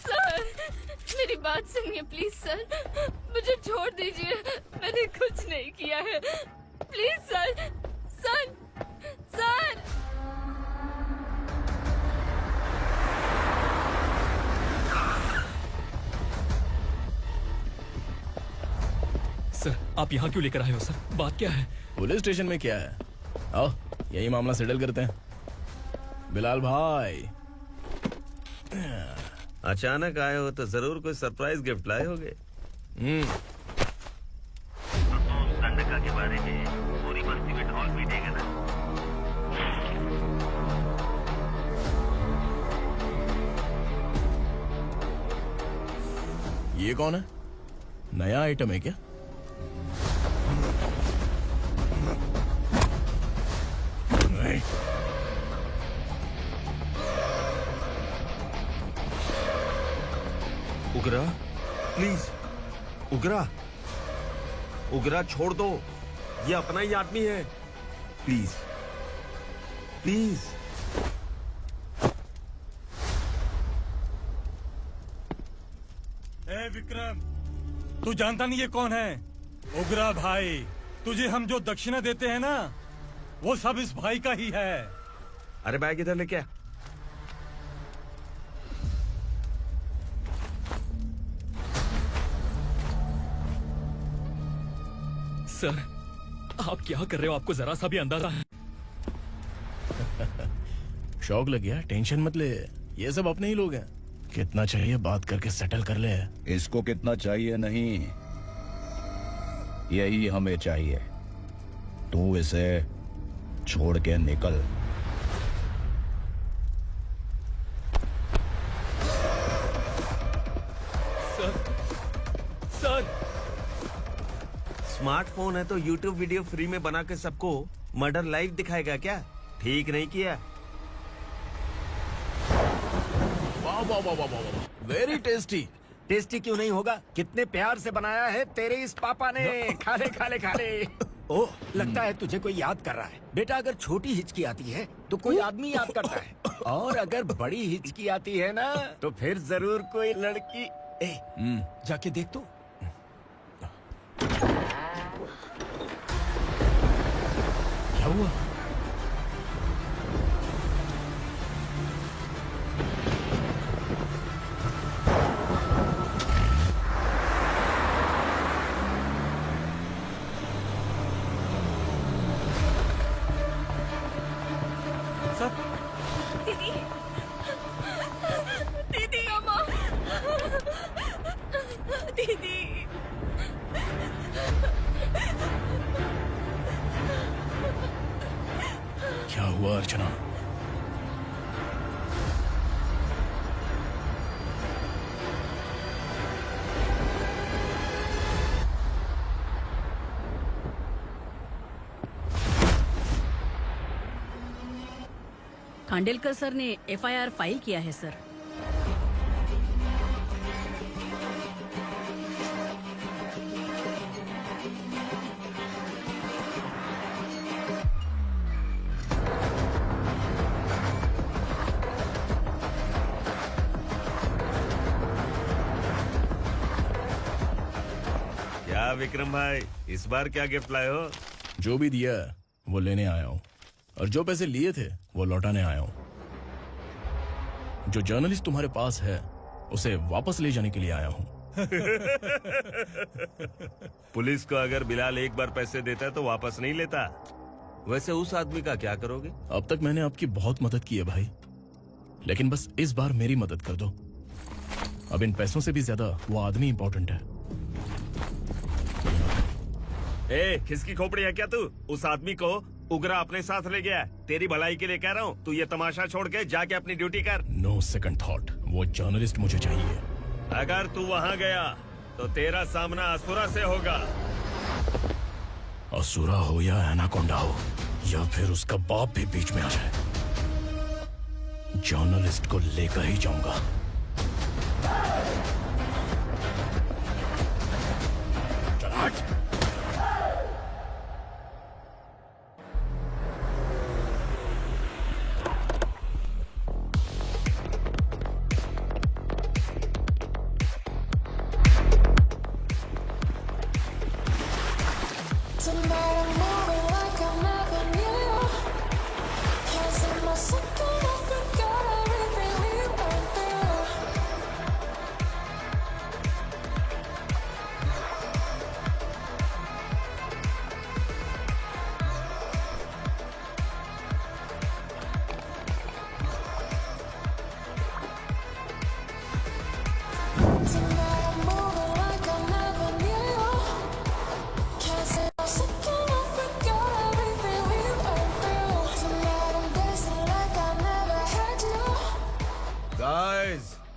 सर मेरी बात सुनिए प्लीज सर, मुझे छोड़ दीजिए, मैंने कुछ नहीं किया है। Please sir, sir, sir. Sir आप यहाँ क्यों लेकर आए हो सर? बात क्या है? पुलिस स्टेशन में क्या है? आओ यही मामला सेटल करते हैं। बिलाल भाई अचानक आए हो तो जरूर कोई सरप्राइज गिफ्ट लाए होगे। तो उस दंडका के बारे में पूरी बस्ती में ढोल पीटेगा ना। ये कौन है? नया आइटम है क्या? उगरा प्लीज, उगरा, उगरा छोड़ दो, ये अपना ही आदमी है। Please please. विक्रम, तू जानता नहीं ये कौन है? उगरा भाई, तुझे हम जो दक्षिणा देते हैं ना, वो सब इस भाई का ही है। अरे बैग इधर लेके आ। सर, आप क्या कर रहे हो? आपको जरा सा भी अंदाजा है? शौक लग गया? टेंशन मत ले, ये सब अपने ही लोग हैं। कितना चाहिए बात करके सेटल कर ले। इसको कितना चाहिए नहीं, यही हमें चाहिए। तू इसे छोड़ के निकल। सर, स्मार्टफोन है तो यूट्यूब वीडियो फ्री में बना के सबको मर्डर लाइव दिखाएगा क्या? ठीक नहीं किया। वाह वाह वाह वाह वाह, वेरी टेस्टी। टेस्टी क्यों नहीं होगा? कितने प्यार से बनाया है तेरे इस पापा ने। खा ले खा ले खा ले। ओह, लगता है तुझे कोई याद कर रहा है। बेटा, अगर छोटी हिचकी आती है तो कोई आदमी याद करता है, और अगर बड़ी हिचकी आती है ना तो फिर जरूर कोई लड़की। जाके देख तो। क्या हुआ? दीदी, दीदी, अम्मा, दीदी। क्या हुआ अर्चना? खांडेलकर सर ने एफआईआर फाइल किया है सर। क्या विक्रम भाई, इस बार क्या गिफ्ट लाए हो? जो भी दिया है वो लेने आया हूँ, और जो पैसे लिए थे वो लौटाने आया हूँ। जो जर्नलिस्ट तुम्हारे पास है उसे वापस ले जाने के लिए आया हूँ। पुलिस को अगर बिलाल एक बार पैसे देता है तो वापस नहीं लेता। वैसे उस आदमी का क्या करोगे? अब तक मैंने आपकी बहुत मदद की है भाई, लेकिन बस इस बार मेरी मदद कर दो। अब इन पैसों से भी ज्यादा वो आदमी इंपॉर्टेंट है। ए, किसकी खोपड़ी है क्या तू? उस आदमी को उगरा अपने साथ ले गया। तेरी भलाई के लिए कह रहा हूँ, तू ये तमाशा छोड़ के जाके अपनी ड्यूटी कर। नो सेकंड थॉट, वो जर्नलिस्ट मुझे चाहिए। अगर तू वहाँ गया तो तेरा सामना असुरा से होगा। असुरा हो या एनाकोंडा हो, या फिर उसका बाप भी बीच में आ जाए, जर्नलिस्ट को लेकर ही जाऊंगा।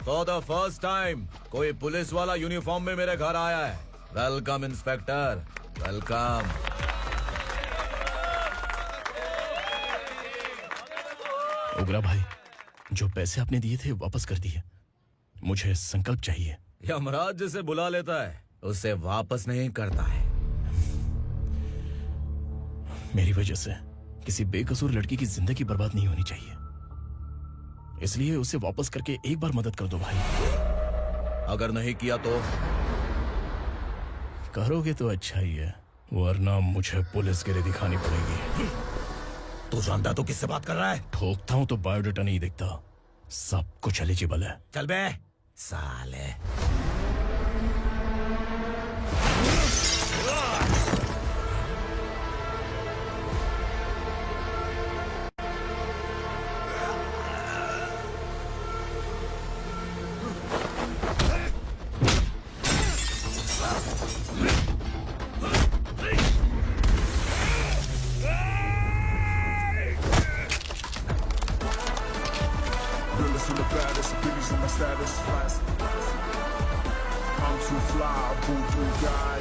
फॉर द फर्स्ट टाइम कोई पुलिस वाला यूनिफॉर्म में मेरे घर आया है। Welcome inspector, welcome. उगरा भाई, जो पैसे आपने दिए थे वापस कर दिए। मुझे संकल्प चाहिए। यमराज जिसे बुला लेता है उसे वापस नहीं करता है। मेरी वजह से किसी बेकसूर लड़की की जिंदगी बर्बाद नहीं होनी चाहिए, इसलिए उसे वापस करके एक बार मदद कर दो भाई। अगर नहीं किया तो? करोगे तो अच्छा ही है, वरना मुझे पुलिसगिरी दिखानी पड़ेगी। तू जानता तो किससे बात कर रहा है? ठोकता हूं तो बायोडाटा नहीं दिखता, सब कुछ एलिजिबल है। चल बे साले। Realest in the baddest, biggest in my status. I'm too fly, voodoo guy.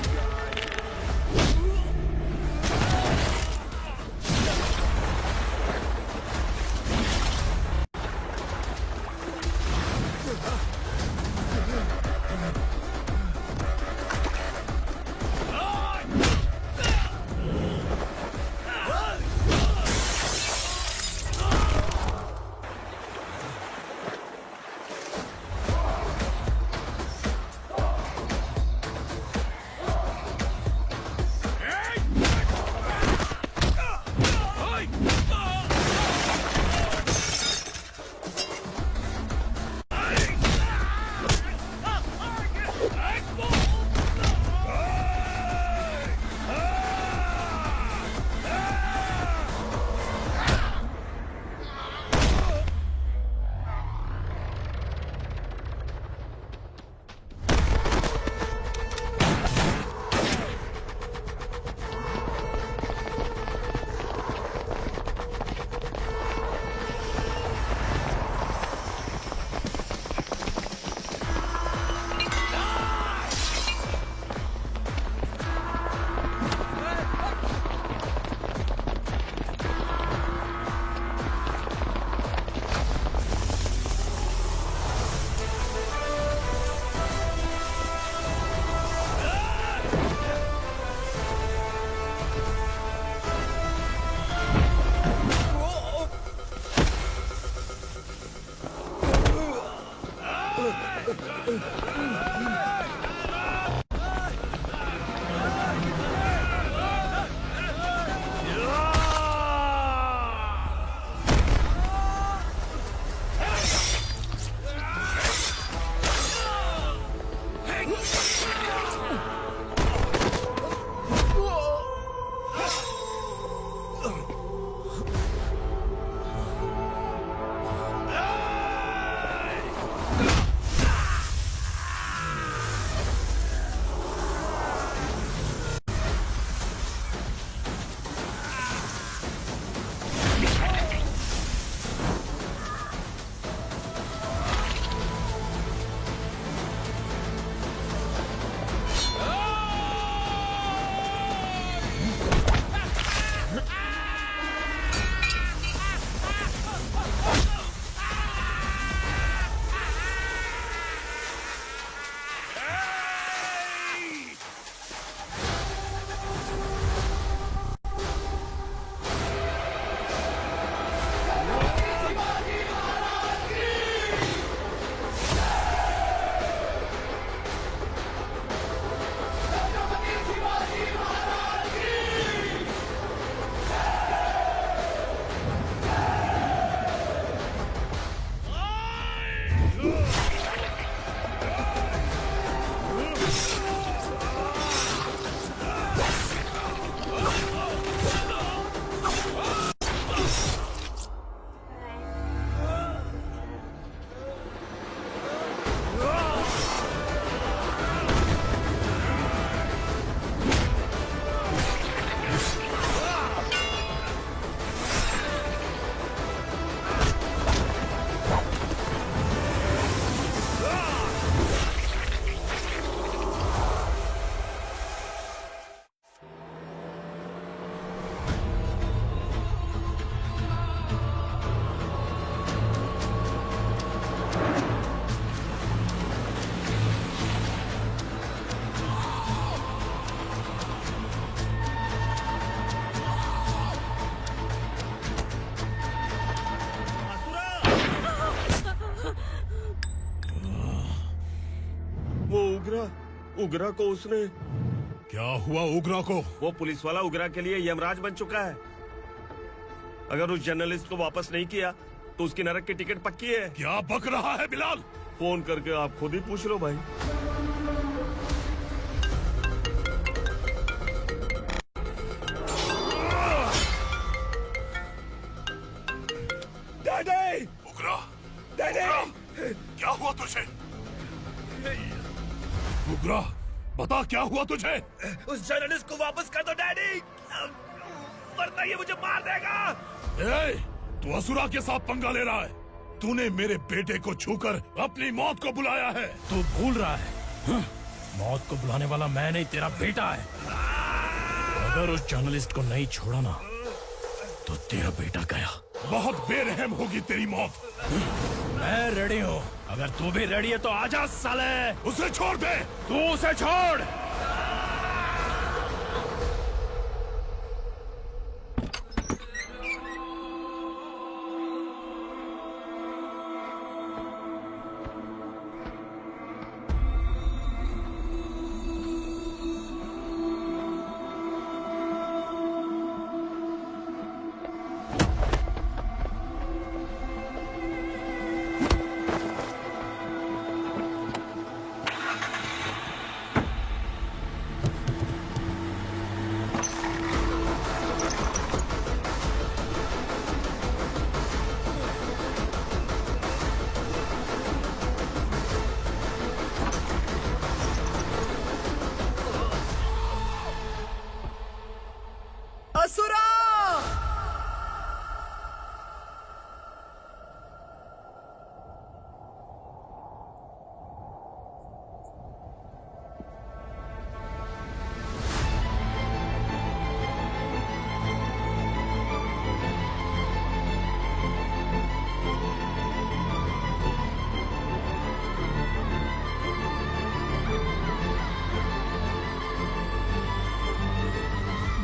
उगरा को उसने क्या हुआ उग्रा को? वो पुलिस वाला उग्रा के लिए यमराज बन चुका है। अगर उस जर्नलिस्ट को वापस नहीं किया तो उसकी नरक की टिकट पक्की है। क्या बक रहा है बिलाल? फोन करके आप खुद ही पूछ लो भाई। डैडी! उग्रा! डैडी! क्या हुआ तुझे? उग्रा, बता क्या हुआ तुझे? उस जर्नलिस्ट को वापस कर दो डैडी, वरना ये मुझे मार देगा। ए, तू असुरा के साथ पंगा ले रहा है। तूने मेरे बेटे को छूकर अपनी मौत को बुलाया है। तू भूल रहा है, मौत को बुलाने वाला मैं नहीं, तेरा बेटा है। अगर उस जर्नलिस्ट को नहीं छोड़ा ना तो तेरा बेटा गया। बहुत बेरहम होगी तेरी मौत। मैं रेडी हूँ, अगर तू भी रेडी है तो आजा साले। उसे छोड़ दे। तू उसे छोड़। असुरा!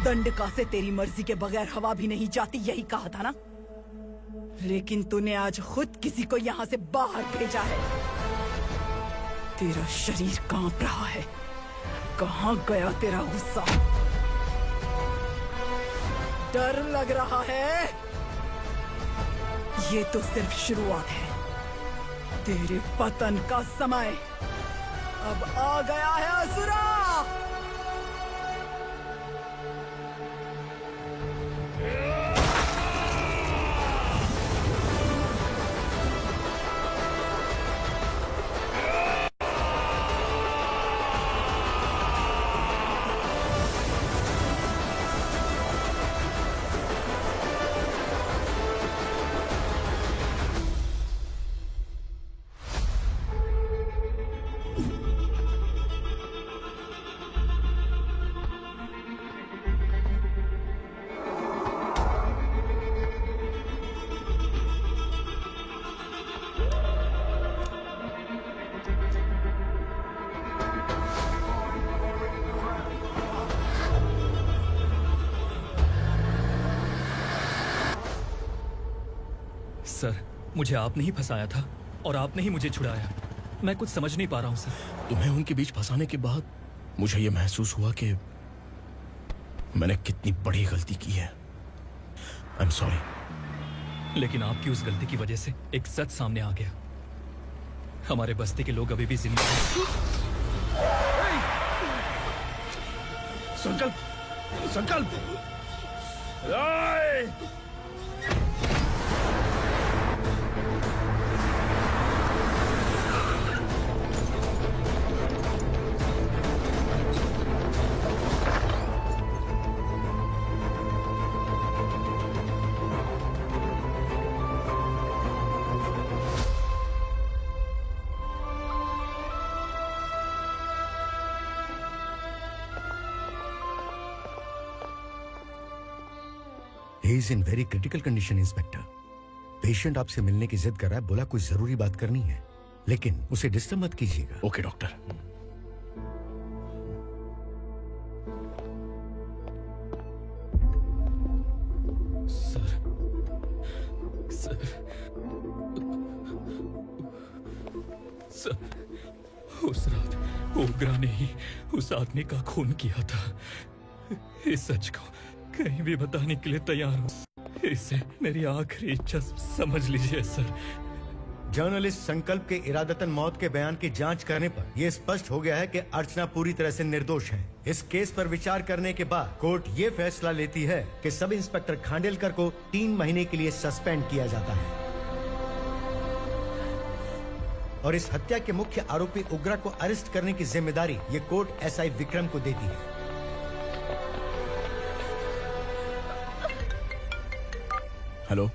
दंडका से तेरी मर्जी के बगैर हवा भी नहीं जाती, यही कहा था ना? लेकिन तूने आज खुद किसी को यहाँ से बाहर भेजा है। तेरा शरीर कांप रहा है। कहाँ गया तेरा गुस्सा? डर लग रहा है? ये तो सिर्फ शुरुआत है। तेरे पतन का समय अब आ गया है असुरा! सर, मुझे आपने ही फंसाया था और आपने ही मुझे छुड़ाया। मैं कुछ समझ नहीं पा रहा हूँ सर। तुम्हें उनके बीच फंसाने के बाद मुझे ये महसूस हुआ कि मैंने कितनी बड़ी गलती की है। I am sorry. लेकिन आपकी उस गलती की वजह से एक सच सामने आ गया। हमारे बस्ती के लोग अभी भी जिंदा हैं। संकल्प, संकल्प! He is in very critical condition, inspector. Patient आपसे मिलने की जिद कर रहा है, बोला कुछ जरूरी बात करनी है, लेकिन उसे डिस्टर्ब मत कीजिएगा। Okay doctor. सर, उस रात ओग्रा ने ही उस आदमी का खून किया था। इस सच को कहीं भी बताने के लिए तैयार हूँ। इसे मेरी आखिरी इच्छा समझ लीजिए सर। जर्नलिस्ट संकल्प के इरादतन मौत के बयान की जांच करने पर यह स्पष्ट हो गया है कि अर्चना पूरी तरह से निर्दोष है। इस केस पर विचार करने के बाद कोर्ट ये फैसला लेती है कि सब इंस्पेक्टर खांडेलकर को 3 महीने के लिए सस्पेंड किया जाता है और इस हत्या के मुख्य आरोपी उग्रा को अरेस्ट करने की जिम्मेदारी ये कोर्ट एसआई विक्रम को देती है। हेलो,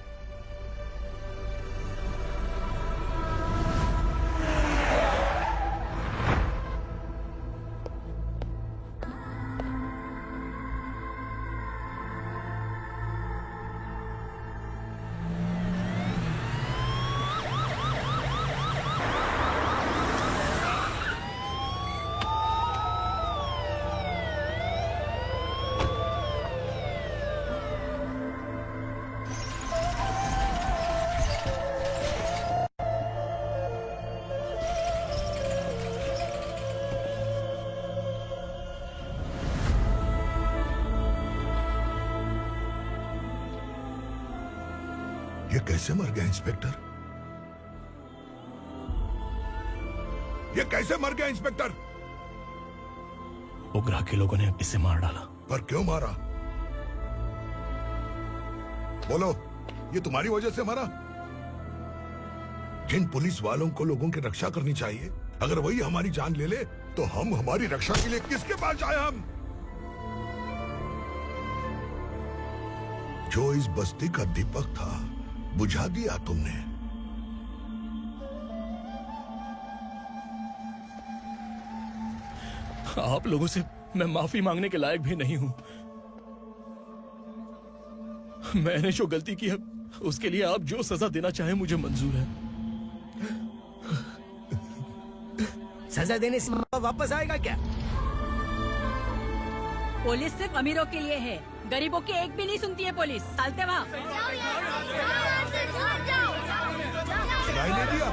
ये कैसे मर गया इंस्पेक्टर? ये कैसे मर गया इंस्पेक्टर? उग्रा के लोगों ने इसे मार डाला। पर क्यों मारा? बोलो, ये तुम्हारी वजह से मरा? जिन पुलिस वालों को लोगों की रक्षा करनी चाहिए, अगर वही हमारी जान ले ले तो हम हमारी रक्षा के लिए किसके पास जाए? हम जो इस बस्ती का दीपक था बुझा दिया तुमने। आप लोगों से मैं माफी मांगने के लायक भी नहीं हूं। मैंने जो गलती की है उसके लिए आप जो सजा देना चाहें मुझे मंजूर है। सजा देने से वापस आएगा क्या? पुलिस सिर्फ अमीरों के लिए है, गरीबों की एक भी नहीं सुनती है पुलिस। चलते वहाँ। सुनाई नहीं दिया?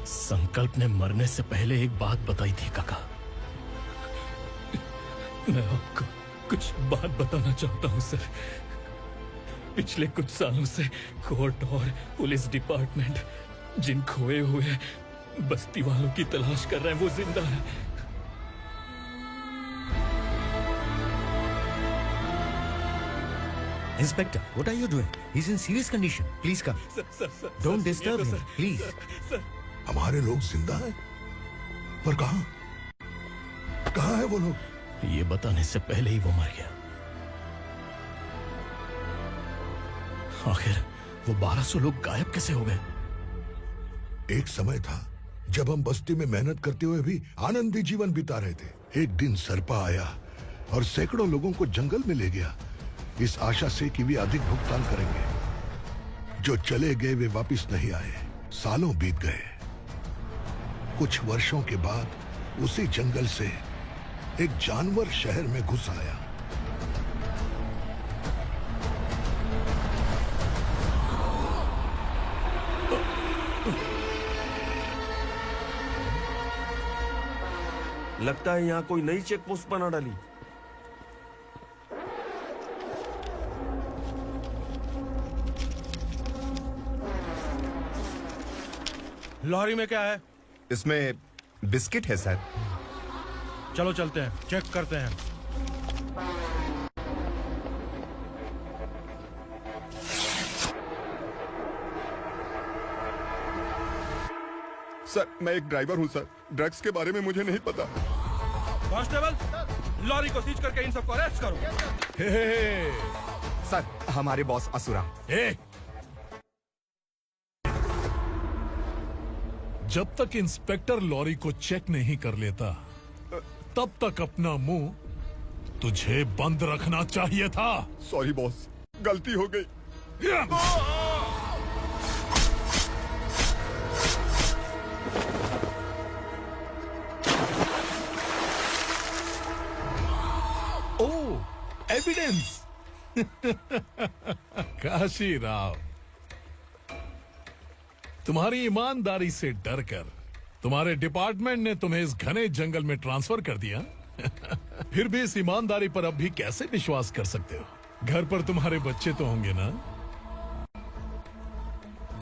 संकल्प ने मरने से पहले एक बात बताई थी काका। मैं आपको कुछ बात बताना चाहता हूं सर। पिछले कुछ सालों से कोर्ट और पुलिस डिपार्टमेंट जिन खोए हुए बस्ती वालों की तलाश कर रहे हैं वो जिंदा है। Inspector, what are you doing? He's in serious condition. Please come. Don't disturb him, please. हमारे लोग जिंदा हैं? पर कहां? कहां है वो लोग? ये बताने से पहले ही वो मर गया। आखिर वो 1200 लोग गायब कैसे हो गए? एक समय था जब हम बस्ती में मेहनत करते हुए भी आनंदी जीवन बिता रहे थे। एक दिन सरपा आया और सैकड़ों लोगों को जंगल में ले गया, इस आशा से कि वे अधिक भुगतान करेंगे। जो चले गए वे वापस नहीं आए। सालों बीत गए। कुछ वर्षों के बाद उसी जंगल से एक जानवर शहर में घुस आया। लगता है यहाँ कोई नई चेक पोस्ट बना डाली। लॉरी में क्या है? इसमें बिस्किट है सर। चलो चलते हैं, चेक करते हैं। सर, मैं एक ड्राइवर हूं सर। ड्रग्स के बारे में मुझे नहीं पता। कांस्टेबल, लॉरी को सीज करके इन सबको अरेस्ट करो। सर, हमारे बॉस असुरा। जब तक इंस्पेक्टर लॉरी को चेक नहीं कर लेता तब तक अपना मुंह तुझे बंद रखना चाहिए था। सॉरी बॉस, गलती हो गई। एविडेंस। काशी राव, तुम्हारी ईमानदारी से डरकर तुम्हारे डिपार्टमेंट ने तुम्हें इस घने जंगल में ट्रांसफर कर दिया। फिर भी इस ईमानदारी पर अब भी कैसे विश्वास कर सकते हो? घर पर तुम्हारे बच्चे तो होंगे ना?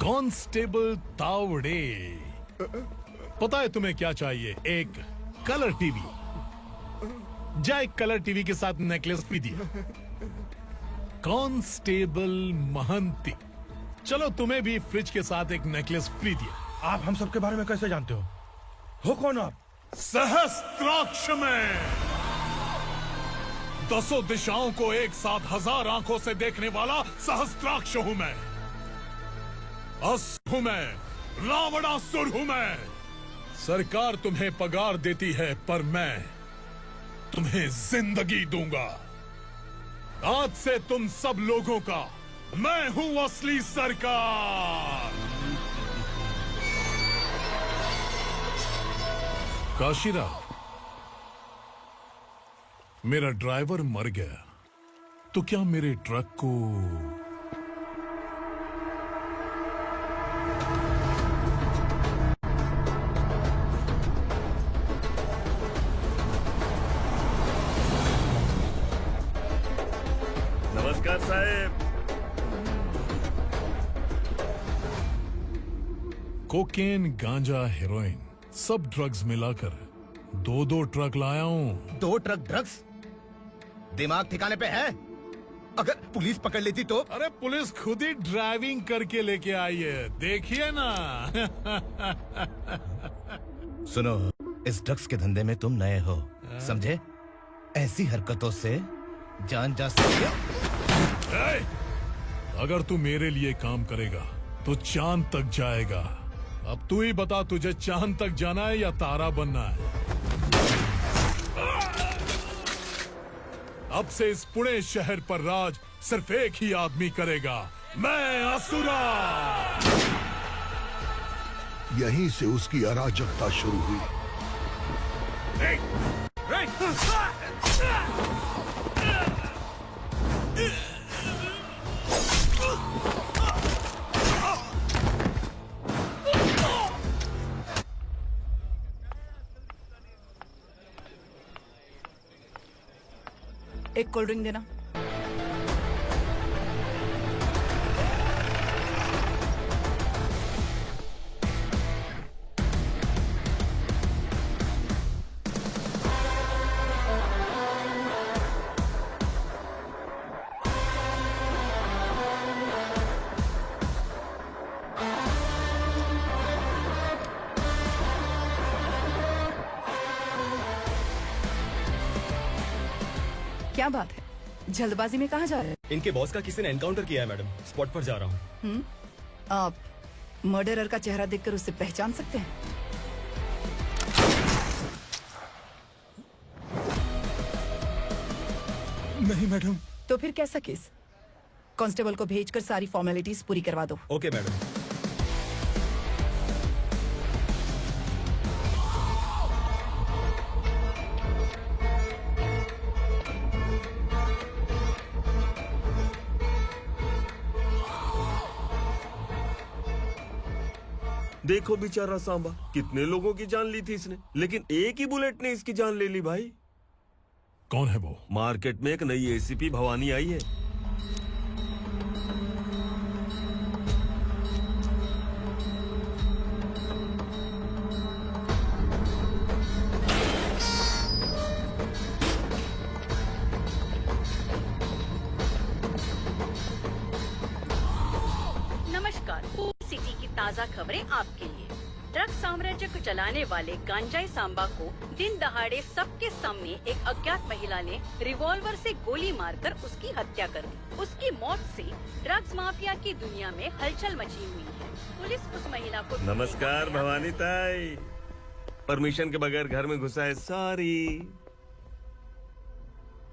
कांस्टेबल तावड़े, पता है तुम्हें क्या चाहिए? एक कलर टीवी। जा एक कलर टीवी के साथ नेकलेस भी दिया। कांस्टेबल महंती, चलो तुम्हें भी फ्रिज के साथ एक नेकलेस फ्री दिया। आप हम सबके बारे में कैसे जानते हो कौन आप? सहस्त्राक्ष में 10 दिशाओं को एक साथ 1000 आंखों से देखने वाला सहस्त्राक्ष हूं मैं। असुर हूं मैं, रावणासुर हूं मैं। सरकार तुम्हें पगार देती है, पर मैं तुम्हें जिंदगी दूंगा। आज से तुम सब लोगों का मैं हूं असली सरकार। काशीराव, मेरा ड्राइवर मर गया तो क्या मेरे ट्रक को नमस्कार साहब। कोकेन, गांजा, हेरोइन, सब ड्रग्स मिलाकर 2 ट्रक लाया हूँ। 2 ट्रक ड्रग्स? दिमाग ठिकाने पे है? अगर पुलिस पकड़ लेती तो? अरे पुलिस खुद ही ड्राइविंग करके लेके आई है, देखिए ना। सुनो, इस ड्रग्स के धंधे में तुम नए हो, समझे? ऐसी हरकतों से जान जा सकती है। अगर तू मेरे लिए काम करेगा तो चांद तक जाएगा। अब तू ही बता, तुझे चांद तक जाना है या तारा बनना है? अब से इस पुणे शहर पर राज सिर्फ एक ही आदमी करेगा, मैं असुरा। यहीं से उसकी अराजकता शुरू हुई। एक कोल्ड ड्रिंक देना। क्या बात है, जल्दबाजी में कहाँ जा रहे हैं? इनके बॉस का किसी ने एनकाउंटर किया है मैडम, स्पॉट पर जा रहा हूँ। आप मर्डरर का चेहरा देखकर उससे पहचान सकते हैं? नहीं मैडम। तो फिर कैसा केस? कांस्टेबल को भेजकर सारी फॉर्मेलिटीज पूरी करवा दो। Okay madam. देखो बेचारा सांबा, कितने लोगों की जान ली थी इसने, लेकिन एक ही बुलेट ने इसकी जान ले ली भाई। कौन है वो? मार्केट में एक नई एसीपी भवानी आई है। नमस्कार, सिटी की ताज़ा खबरें आपके लिए। ड्रग्स साम्राज्य को चलाने वाले गांजाई सांबा को दिन दहाड़े सबके सामने एक अज्ञात महिला ने रिवॉल्वर से गोली मारकर उसकी हत्या कर दी। उसकी मौत से ड्रग्स माफिया की दुनिया में हलचल मची हुई है। पुलिस उस महिला को नमस्कार भवानी ताई, परमिशन के बगैर घर में घुसा है, सॉरी।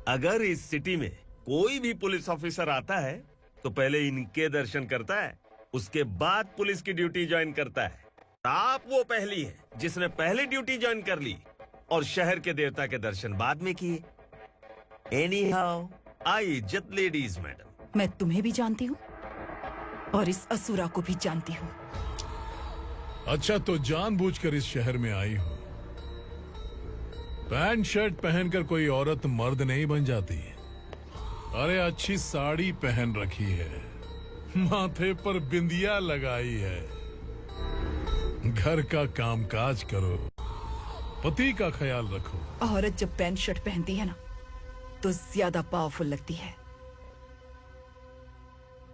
अगर इस सिटी में कोई भी पुलिस ऑफिसर आता है तो पहले इनके दर्शन करता है, उसके बाद पुलिस की ड्यूटी ज्वाइन करता है। आप वो पहली हैं जिसने पहले ड्यूटी ज्वाइन कर ली और शहर के देवता के दर्शन बाद में किए। एनी हाउ, आई इज्जत लेडीज मैडम। मैं तुम्हें भी जानती हूँ और इस असुरा को भी जानती हूँ। अच्छा, तो जानबूझकर इस शहर में आई हो। पैंट शर्ट पहनकर कोई औरत मर्द नहीं बन जाती। अरे अच्छी साड़ी पहन रखी है, माथे पर बिंदिया लगाई है, घर का कामकाज करो, पति का ख्याल रखो। औरत जब पैंट शर्ट पहनती है ना तो ज्यादा पावरफुल लगती है,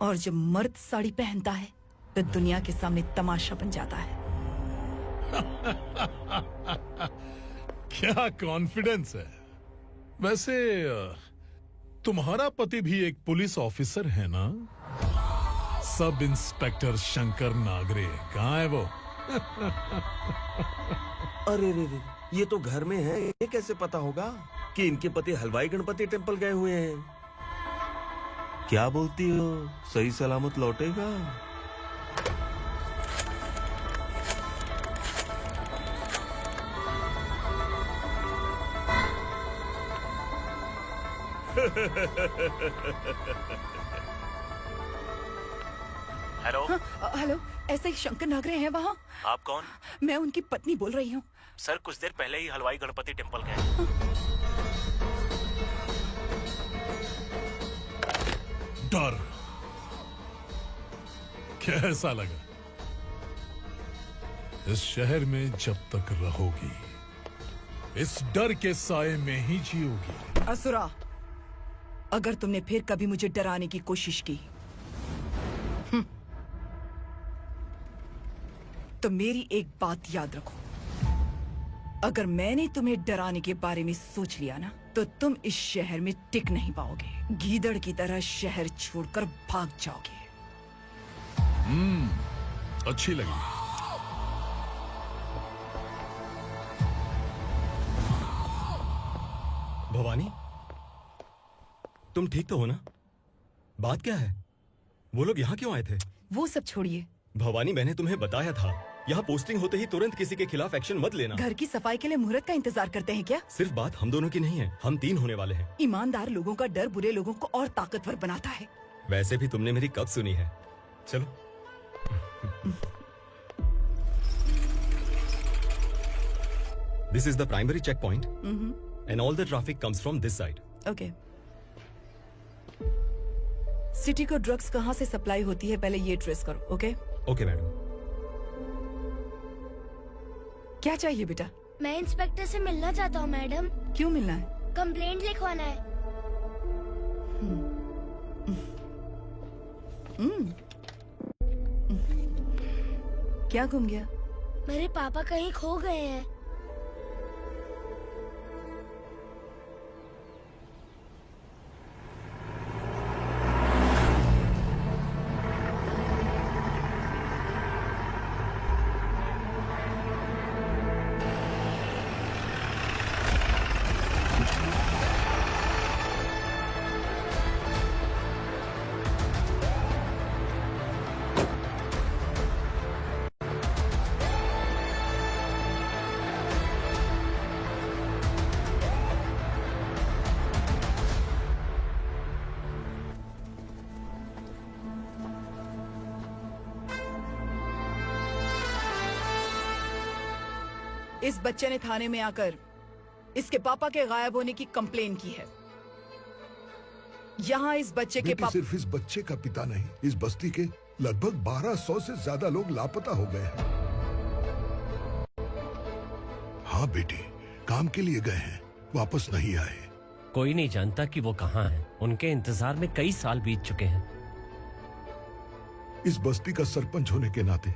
और जब मर्द साड़ी पहनता है तो दुनिया के सामने तमाशा बन जाता है। क्या कॉन्फिडेंस है। वैसे तुम्हारा पति भी एक पुलिस ऑफिसर है ना? सब इंस्पेक्टर शंकर नागरे, कहाँ है वो? अरे रे रे, ये तो घर में है, ये कैसे पता होगा कि इनके पति हलवाई गणपति टेम्पल गए हुए हैं? क्या बोलती हो, सही सलामत लौटेगा? हेलो। हेलो, ऐसे ही शंकर नागरे हैं वहाँ? आप कौन? मैं उनकी पत्नी बोल रही हूँ। सर कुछ देर पहले ही हलवाई गणपति टेम्पल गए। डर कैसा लगा? इस शहर में जब तक रहोगी इस डर के साए में ही जियोगी। असुरा, अगर तुमने फिर कभी मुझे डराने की कोशिश की तो मेरी एक बात याद रखो, अगर मैंने तुम्हें डराने के बारे में सोच लिया ना तो तुम इस शहर में टिक नहीं पाओगे। गीदड़ की तरह शहर छोड़कर भाग जाओगे। अच्छी लगी। भवानी, तुम ठीक तो हो ना? बात क्या है? वो लोग यहाँ क्यों आए थे? वो सब छोड़िए। भवानी, मैंने तुम्हें बताया था, यहाँ पोस्टिंग होते ही तुरंत किसी के खिलाफ एक्शन मत लेना। घर की सफाई के लिए मुहूर्त का इंतजार करते हैं क्या? सिर्फ बात हम दोनों की नहीं है, हम 3 होने वाले हैं। ईमानदार लोगों का डर बुरे लोगों को और ताकतवर बनाता है। वैसे भी तुमने मेरी कब सुनी है। चलो। This is the primary checkpoint, and all the traffic comes from this side. Okay. City को ड्रग्स कहाँ से सप्लाई होती है पहले ये ट्रेस करो, ओके? Okay madam. क्या चाहिए बेटा? मैं इंस्पेक्टर से मिलना चाहता हूँ मैडम। क्यों मिलना है? कंप्लेंट लिखवाना है। क्या घूम गया? मेरे पापा कहीं खो गए हैं। इस बच्चे ने थाने में आकर इसके पापा के गायब होने की कंप्लेन की है। यहाँ इस बच्चे के पापा सिर्फ इस बच्चे का पिता नहीं, इस बस्ती के लगभग 1200 से ज्यादा लोग लापता हो गए हैं। हाँ बेटी, काम के लिए गए हैं, वापस नहीं आए। कोई नहीं जानता कि वो कहाँ हैं। उनके इंतजार में कई साल बीत चुके हैं। इस बस्ती का सरपंच होने के नाते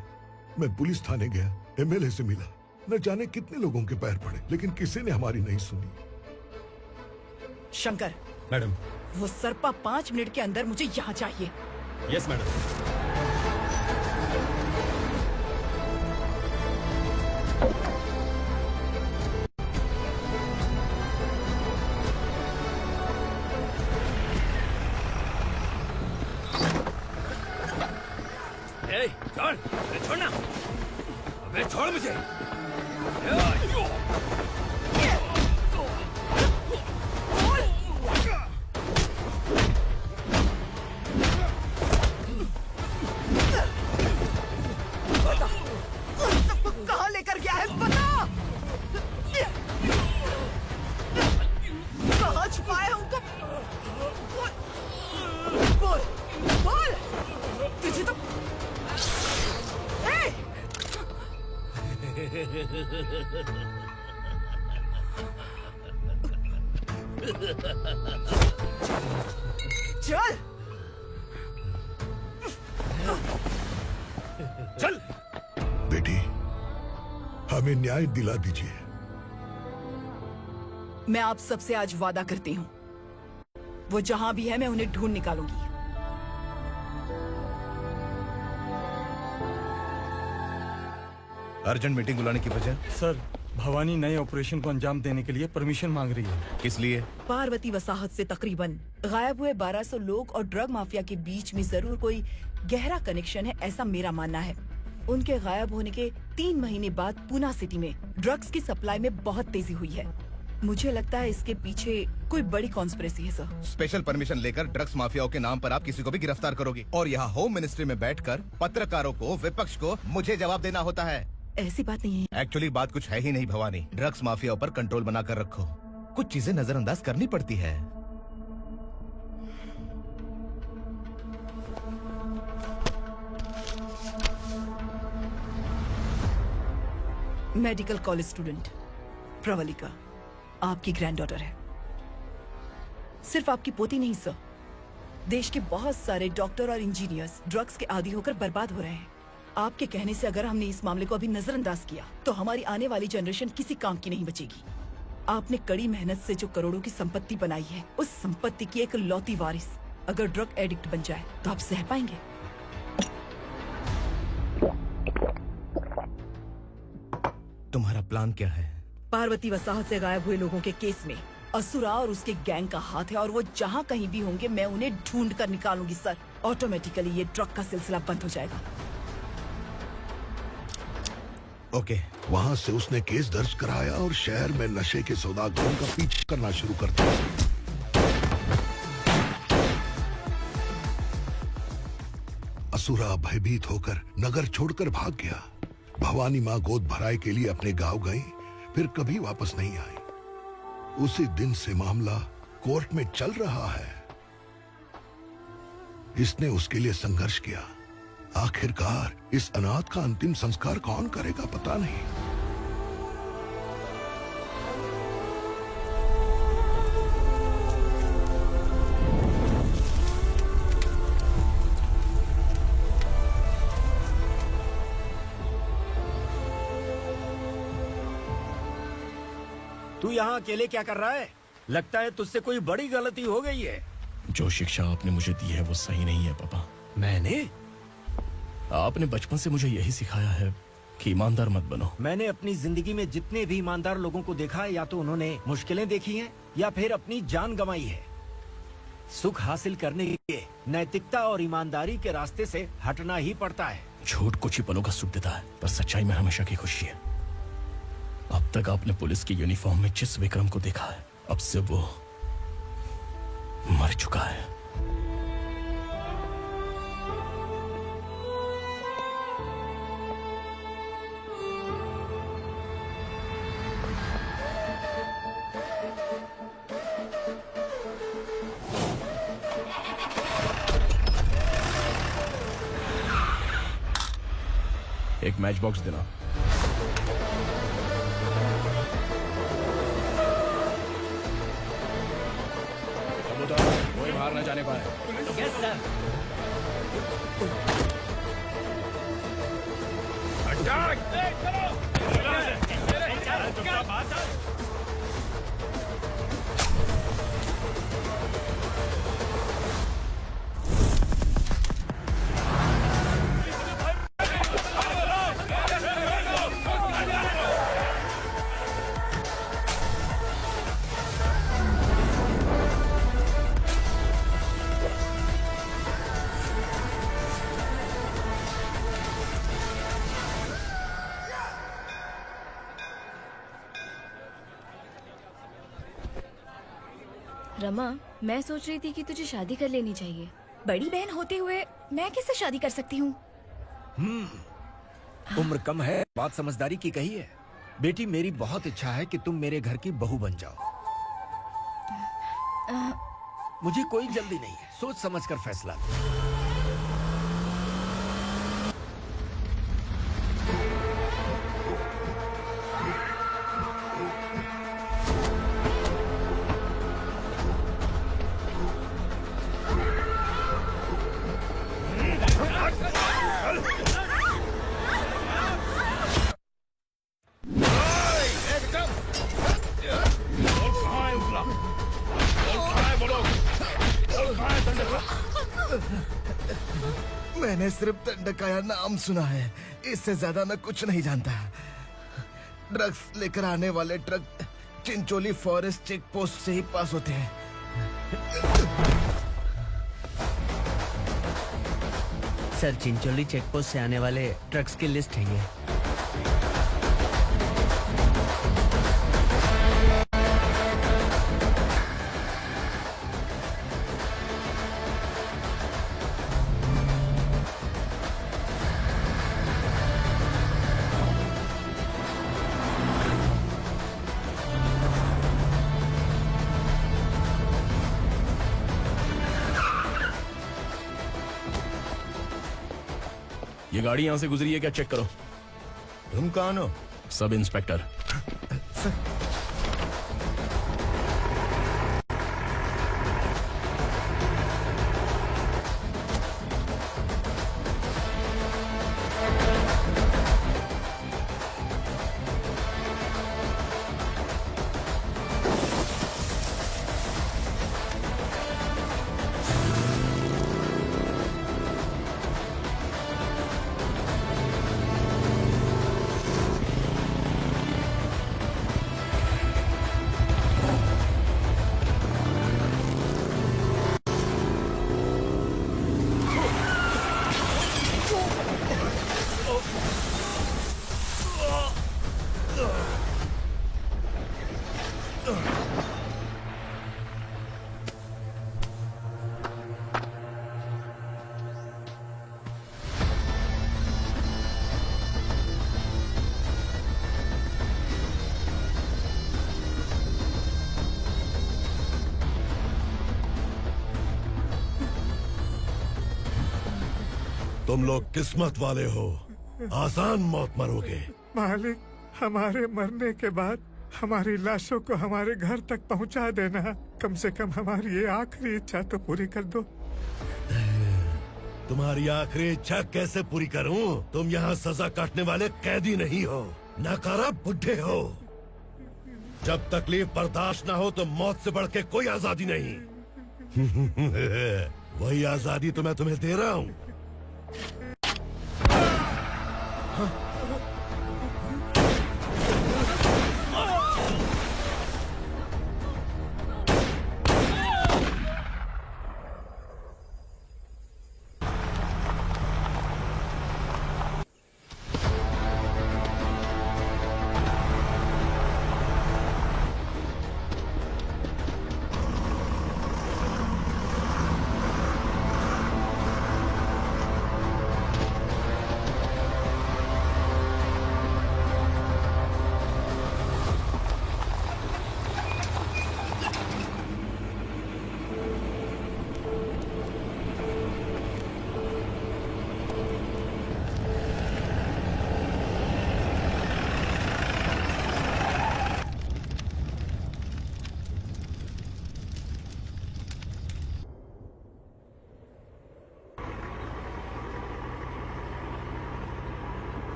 मैं पुलिस थाने गया, एमएलए से मिला, न जाने कितने लोगों के पैर पड़े, लेकिन किसी ने हमारी नहीं सुनी। शंकर। मैडम। वो सरपा 5 मिनट के अंदर मुझे यहाँ चाहिए। Yes madam. छोड़, छोड़ना, अबे छोड़ मुझे। है बता। कहाँ छुपाए हैं उनको? बोल बोल तुझे तो ए! चल चल बेटी, हमें न्याय दिला दीजिए। मैं आप सबसे आज वादा करती हूँ, वो जहां भी है मैं उन्हें ढूंढ निकालूंगी। अर्जेंट मीटिंग बुलाने की वजह? सर, भवानी नए ऑपरेशन को अंजाम देने के लिए परमिशन मांग रही है। किस लिए? पार्वती वसाहत से तकरीबन गायब हुए 1200 लोग और ड्रग माफिया के बीच में जरूर कोई गहरा कनेक्शन है, ऐसा मेरा मानना है। उनके गायब होने के 3 महीने बाद पूना सिटी में ड्रग्स की सप्लाई में बहुत तेजी हुई है। मुझे लगता है इसके पीछे कोई बड़ी कॉन्स्पिरेसी है सर। स्पेशल परमिशन लेकर ड्रग्स माफियाओं के नाम पर आप किसी को भी गिरफ्तार करोगे और यहाँ होम मिनिस्ट्री में बैठकर पत्रकारों को, विपक्ष को मुझे जवाब देना होता है। ऐसी बात नहीं है। एक्चुअली बात कुछ है ही नहीं भवानी। ड्रग्स माफियाओं पर कंट्रोल बनाकर रखो। कुछ चीजें नजरअंदाज करनी पड़ती है। मेडिकल कॉलेज स्टूडेंट प्रवलिका आपकी ग्रैंडडॉटर है। सिर्फ आपकी पोती नहीं सर, देश के बहुत सारे डॉक्टर और इंजीनियर्स ड्रग्स के आदी होकर बर्बाद हो रहे हैं। आपके कहने से अगर हमने इस मामले को अभी नजरअंदाज किया तो हमारी आने वाली जनरेशन किसी काम की नहीं बचेगी। आपने कड़ी मेहनत से जो करोड़ों की संपत्ति बनाई है, उस संपत्ति की एक लौती वारिस अगर ड्रग एडिक्ट बन जाए तो आप सह पाएंगे? तुम्हारा प्लान क्या है? पार्वती वसाहत से गायब हुए लोगों के केस में असुरा और उसके गैंग का हाथ है और वो जहाँ कहीं भी होंगे मैं उन्हें ढूंढ कर निकालूंगी सर। ऑटोमेटिकली ये ड्रग का सिलसिला बंद हो जाएगा। ओके। वहाँ से उसने केस दर्ज कराया और शहर में नशे के सौदागरों का पीछा करना शुरू कर दिया। असुरा भयभीत होकर नगर छोड़कर भाग गया। भवानी माँ गोद भराई के लिए अपने गांव गई, फिर कभी वापस नहीं आई। उसी दिन से मामला कोर्ट में चल रहा है। इसने उसके लिए संघर्ष किया। आखिरकार इस अनाथ का अंतिम संस्कार कौन करेगा पता नहीं। तू यहाँ अकेले क्या कर रहा है? लगता है तुझसे कोई बड़ी गलती हो गई है। जो शिक्षा आपने मुझे दी है वो सही नहीं है पापा। मैंने? आपने बचपन से मुझे यही सिखाया है कि ईमानदार मत बनो। मैंने अपनी जिंदगी में जितने भी ईमानदार लोगों को देखा है, या तो उन्होंने मुश्किलें देखी हैं या फिर अपनी जान गंवाई है। सुख हासिल करने के लिए नैतिकता और ईमानदारी के रास्ते से हटना ही पड़ता है। झूठ कुछ ही पलों का सुख देता है, पर सच्चाई में हमेशा की खुशी है। अब तक आपने पुलिस की यूनिफॉर्म में जिस विक्रम को देखा है, अब से वो मर चुका है। एक मैच बॉक्स देना। कोई बाहर न जाने पाए। Yes sir. रमा, मैं सोच रही थी कि तुझे शादी कर लेनी चाहिए। बड़ी बहन होते हुए मैं कैसे शादी कर सकती हूँ? उम्र कम है, बात समझदारी की कही है। बेटी, मेरी बहुत इच्छा है कि तुम मेरे घर की बहू बन जाओ। मुझे कोई जल्दी नहीं है, सोच समझ कर फैसला लो। मैंने सिर्फ दंडकाया नाम सुना है, इससे ज्यादा मैं कुछ नहीं जानता। ड्रग्स लेकर आने वाले truck Chincholi forest check post से ही पास होते हैं। सर, चिंचोली चेक पोस्ट से आने वाले ट्रक्स की लिस्ट है ये। ये गाड़ी यहाँ से गुजरी है क्या, चेक करो। तुम कौन हो? Sub inspector. तुम लोग किस्मत वाले हो, आसान मौत मरोगे। मालिक, हमारे मरने के बाद हमारी लाशों को हमारे घर तक पहुंचा देना। कम से कम हमारी ये आखिरी इच्छा तो पूरी कर दो। तुम्हारी आखिरी इच्छा कैसे पूरी करूं? तुम यहाँ सजा काटने वाले कैदी नहीं हो, नकारा बुढ़े हो। जब तकलीफ बर्दाश्त ना हो तो मौत से बढ़ के कोई आजादी नहीं। वही आजादी तो मैं तुम्हें दे रहा हूँ।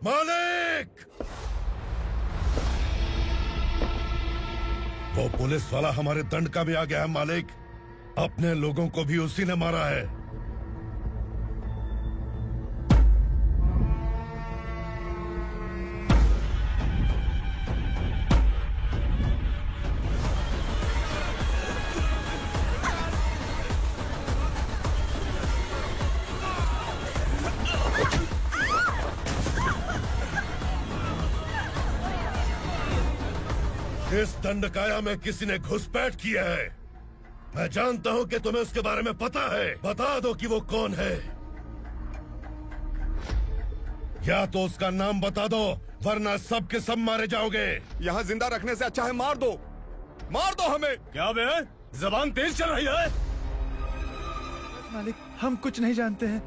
मालिक! वो पुलिस वाला हमारे दंडका में आ गया है मालिक। अपने लोगों को भी उसी ने मारा है। इस दंडकाया में किसी ने घुसपैठ किया है। मैं जानता हूं कि तुम्हें उसके बारे में पता है। बता दो कि वो कौन है। या तो उसका नाम बता दो, वरना सब के सब मारे जाओगे। यहाँ जिंदा रखने से अच्छा है मार दो हमें। क्या बे? जबान तेज चल रही है। मालिक, हम कुछ नहीं जानते हैं।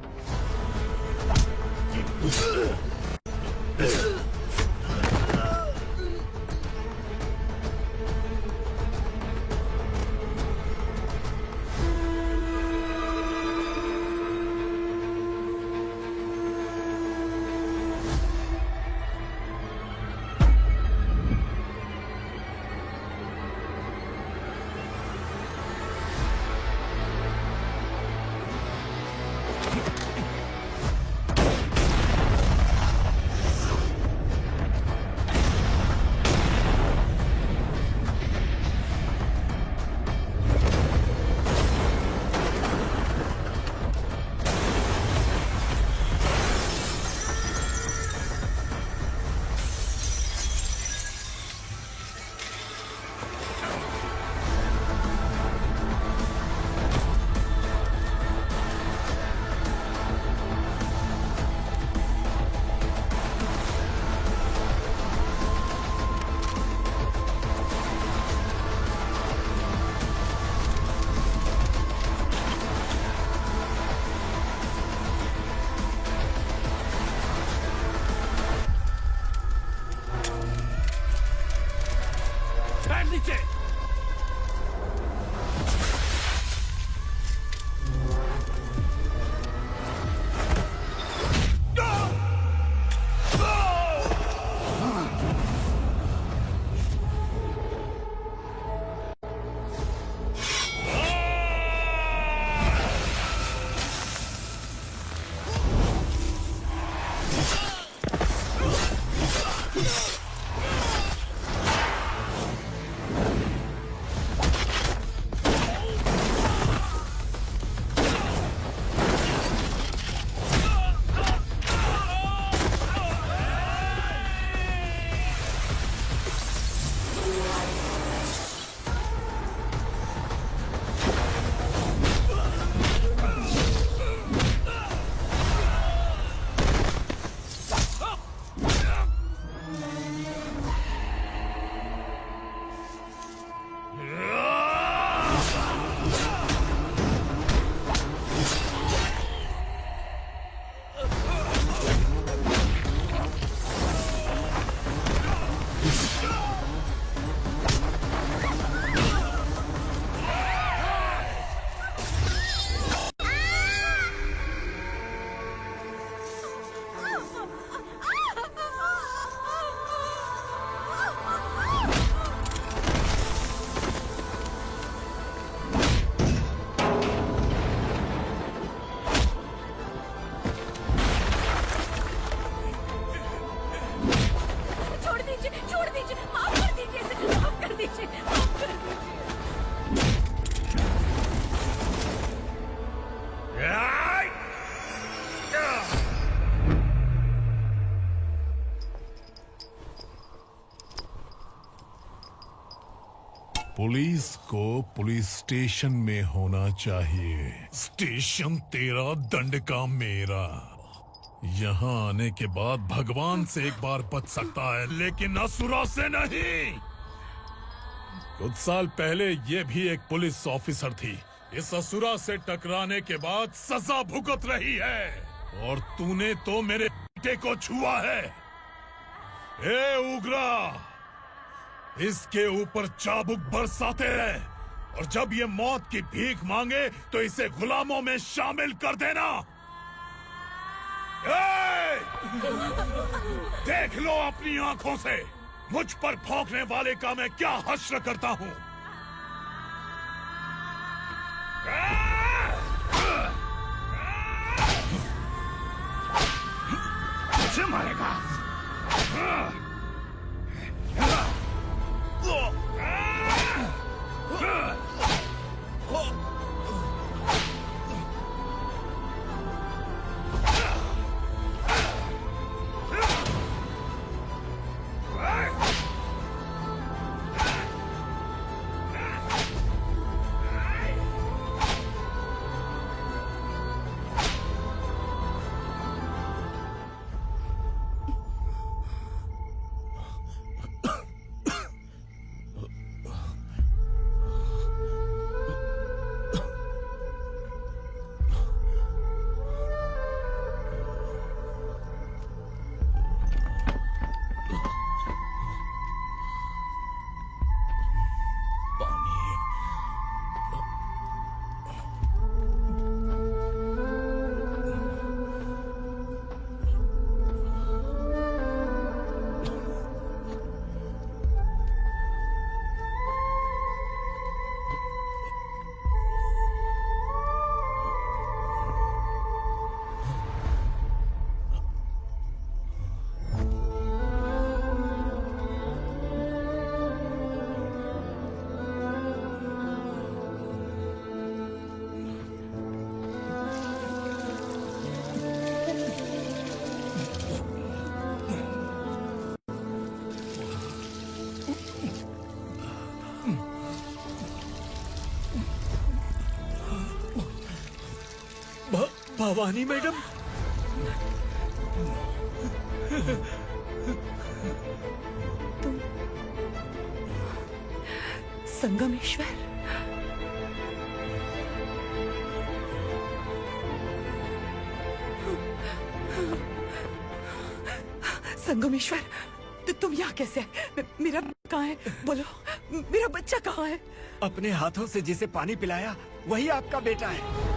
पुलिस को पुलिस स्टेशन में होना चाहिए। स्टेशन तेरा, दंड का मेरा। यहाँ आने के बाद भगवान से एक बार बच सकता है, लेकिन असुरा से नहीं। कुछ साल पहले ये भी एक पुलिस ऑफिसर थी। इस असुरा से टकराने के बाद सजा भुगत रही है, और तूने तो मेरे बेटे को छुआ है। ए उग्रा, इसके ऊपर चाबुक बरसाते हैं, और जब ये मौत की भीख मांगे तो इसे गुलामों में शामिल कर देना। देख लो अपनी आंखों से मुझ पर भौंकने वाले का मैं क्या हश्र करता हूँ। मुझे मारेगा। भवानी मैडम, संगमेश्वर, संगमेश्वर, तुम यहाँ कैसे आए? मेरा कहाँ है? बोलो, मेरा बच्चा कहाँ है? अपने हाथों से जिसे पानी पिलाया वही आपका बेटा है।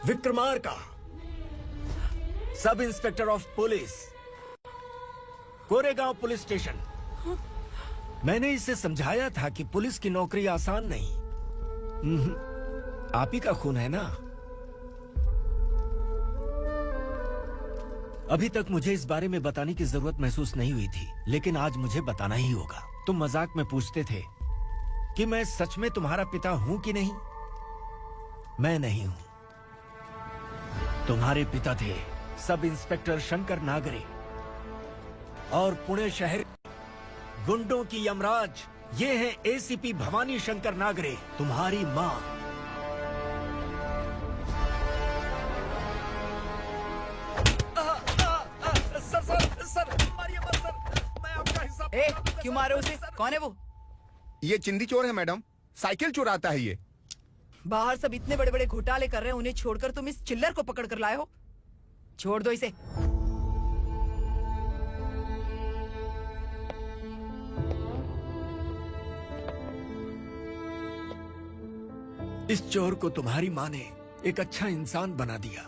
Vikramarka, sub inspector of police, Koregaon police station. मैंने इसे समझाया था कि पुलिस की नौकरी आसान नहीं। आप ही का खून है ना। अभी तक मुझे इस बारे में बताने की जरूरत महसूस नहीं हुई थी, लेकिन आज मुझे बताना ही होगा। तुम मजाक में पूछते थे कि मैं सच में तुम्हारा पिता हूं कि नहीं। मैं नहीं हूं। तुम्हारे पिता थे सब इंस्पेक्टर शंकर नागरे, और पुणे शहर गुंडों की यमराज ये है एसीपी भवानी शंकर नागरे, तुम्हारी माँ। सर, मारिए मत सर, मैं आपका हिस्सा। क्यों मारे उसे? कौन है वो? ये चिंदी चोर है मैडम, साइकिल चुराता है ये। बाहर सब इतने बड़े बड़े घोटाले कर रहे हैं, उन्हें छोड़कर तुम इस चिल्लर को पकड़ कर लाए हो। छोड़ दो इसे। इस चोर को तुम्हारी माँ ने एक अच्छा इंसान बना दिया।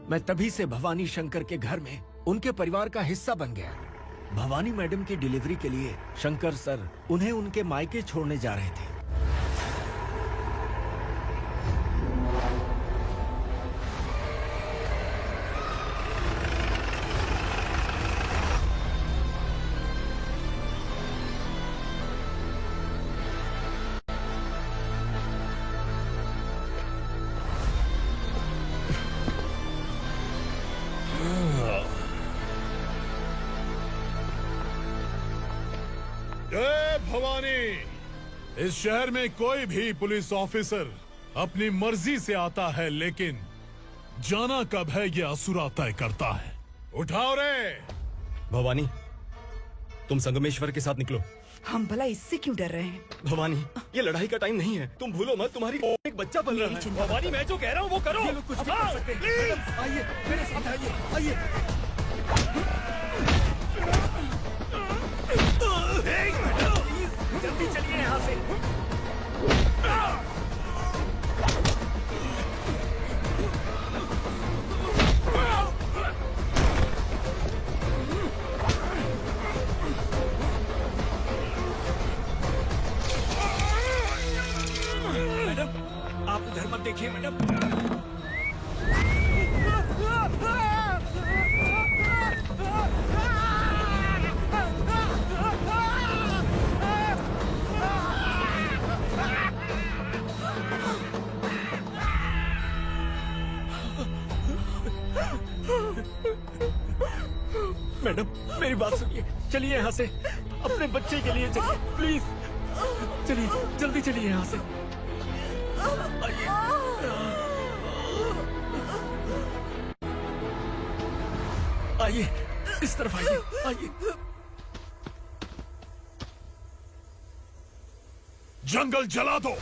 मैं तभी से भवानी शंकर के घर में उनके परिवार का हिस्सा बन गया। भवानी मैडम की डिलीवरी के लिए शंकर सर उन्हें उनके मायके छोड़ने जा रहे थे। जय भवानी। इस शहर में कोई भी पुलिस ऑफिसर अपनी मर्जी से आता है, लेकिन जाना कब है ये असुरा तय करता है। उठाओ रे। भवानी, तुम संगमेश्वर के साथ निकलो। हम भला इससे क्यों डर रहे हैं? भवानी, ये लड़ाई का टाइम नहीं है। तुम भूलो मत, तुम्हारी एक बच्चा पल रहा है। भवानी, मैं जो कह रहा हूँ वो करो। ये लोग कुछ भी कर सकते हैं। आइए मेरे साथ आइए, आइए। जल्दी चलिए यहाँ से। मैडम, आप उधर मत देखिए मैडम। मैडम, मेरी बात सुनिए। चलिए यहाँ से, अपने बच्चे के लिए चलिए, प्लीज। चलिए, जल्दी चलिए यहाँ से। आइए। आइए, इस तरफ आइए, आइए। जंगल जला दो।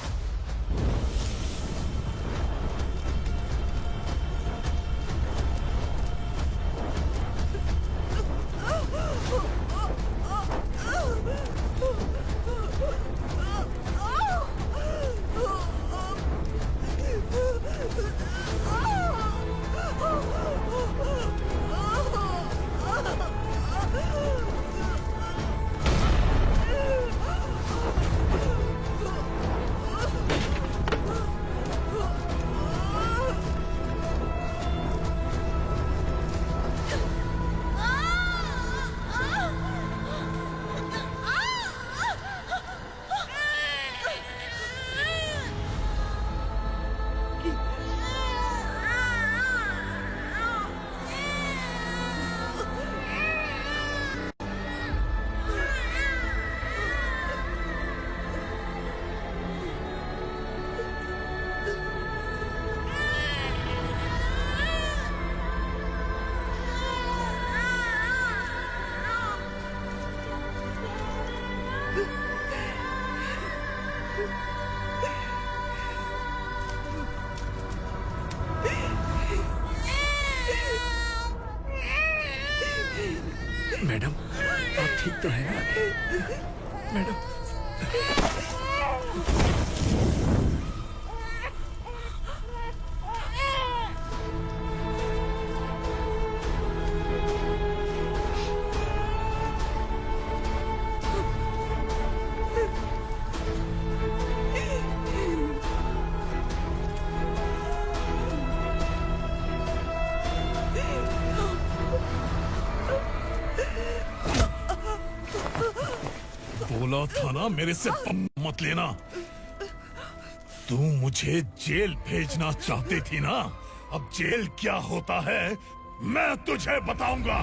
मैडम, आप ठीक तो है ना? मैडम, बोला था ना मेरे से मत लेना। तू मुझे जेल भेजना चाहती थी ना? अब जेल क्या होता है मैं तुझे बताऊंगा।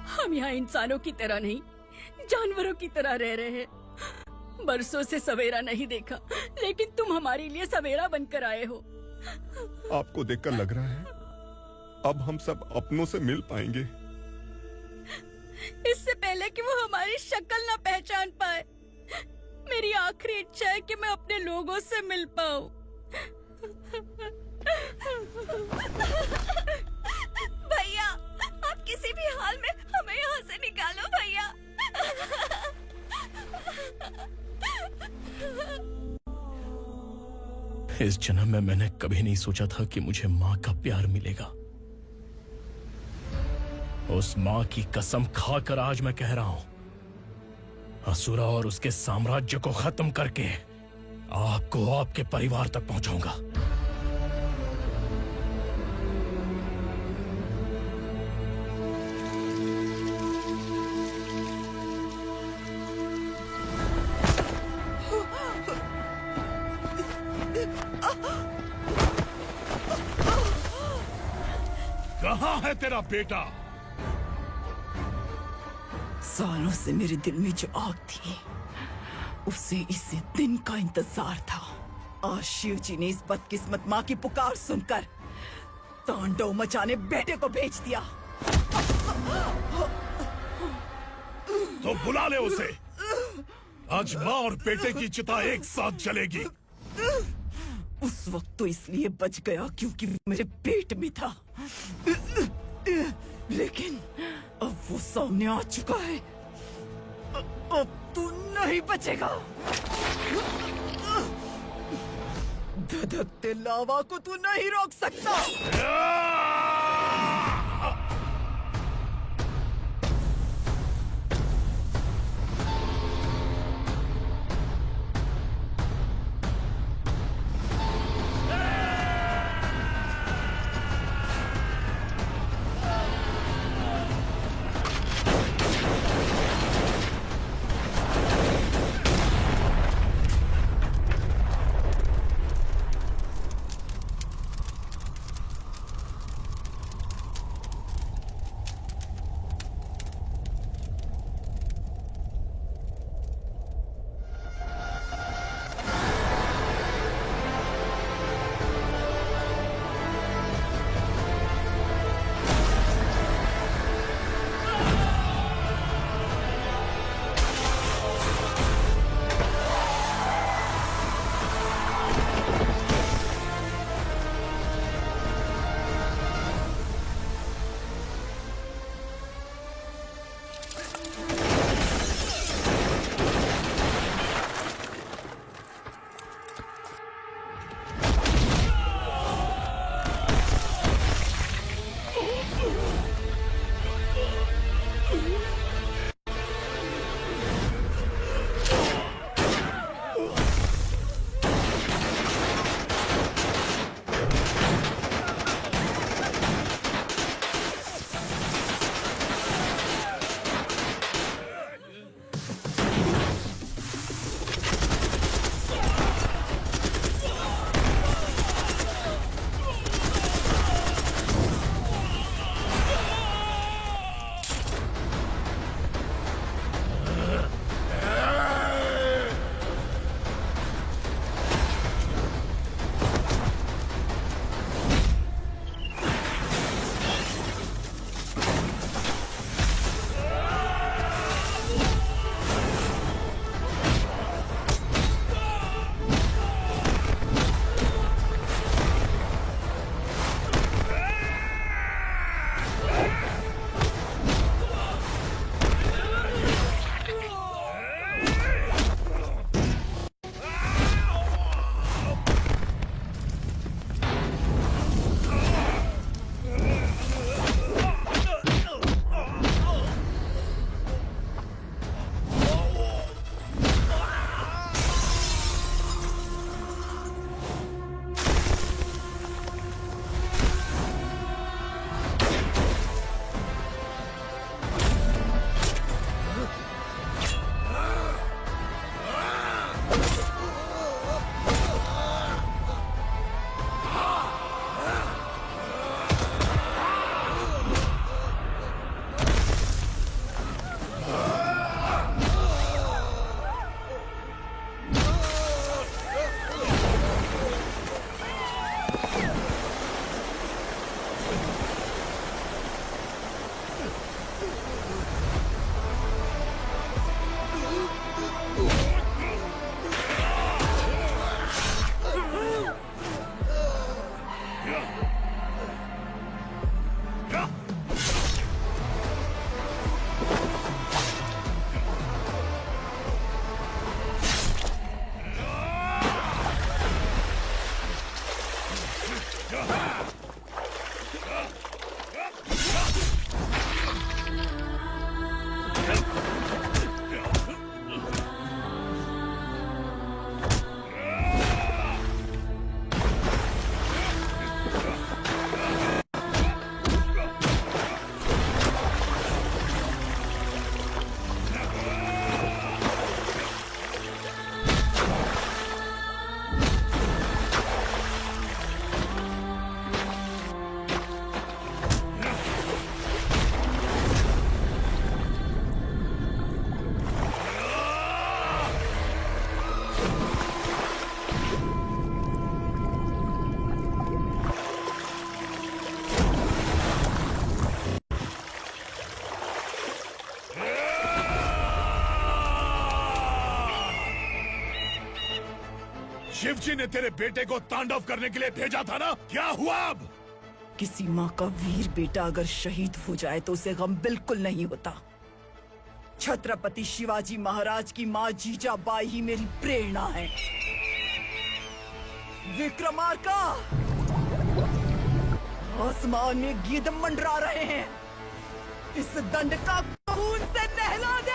हम यहाँ इंसानों की तरह नहीं, जानवरों की तरह रह रहे हैं। बरसों से सवेरा नहीं देखा, लेकिन तुम हमारे लिए सवेरा बनकर आए हो। आपको देखकर लग रहा है अब हम सब अपनों से मिल पाएंगे। इससे पहले कि वो हमारी शक्ल ना पहचान पाए, मेरी आखिरी इच्छा है कि मैं अपने लोगों से मिल पाऊं। भैया, आप किसी भी हाल में हमें यहाँ से निकालो भैया। इस जन्म में मैंने कभी नहीं सोचा था कि मुझे माँ का प्यार मिलेगा। उस माँ की कसम खाकर आज मैं कह रहा हूं, असुरा और उसके साम्राज्य को खत्म करके आपको आपके परिवार तक पहुंचाऊंगा। कहाँ है तेरा बेटा? सालों से मेरे दिल में जो आग थी, उसे इसी दिन का इंतजार था। आज शिव जी ने इस बदकिस्मत माँ की पुकार सुनकर तांडव मचाने बेटे को भेज दिया। तो बुला ले उसे। आज माँ और बेटे की चिता एक साथ जलेगी। उस वक्त तो इसलिए बच गया क्योंकि वो मेरे पेट में था, लेकिन अब वो सामने आ चुका है। अब तू नहीं बचेगा। धधकते लावा को तू नहीं रोक सकता। शिव जी ने तेरे बेटे को तांडव करने के लिए भेजा था ना, क्या हुआ अब? किसी माँ का वीर बेटा अगर शहीद हो जाए तो उसे गम बिल्कुल नहीं होता। छत्रपति शिवाजी महाराज की माँ जीजाबाई ही मेरी प्रेरणा है। विक्रमार्का, आसमान में गीत मंडरा रहे हैं। इस दंड का खून से नहला दे।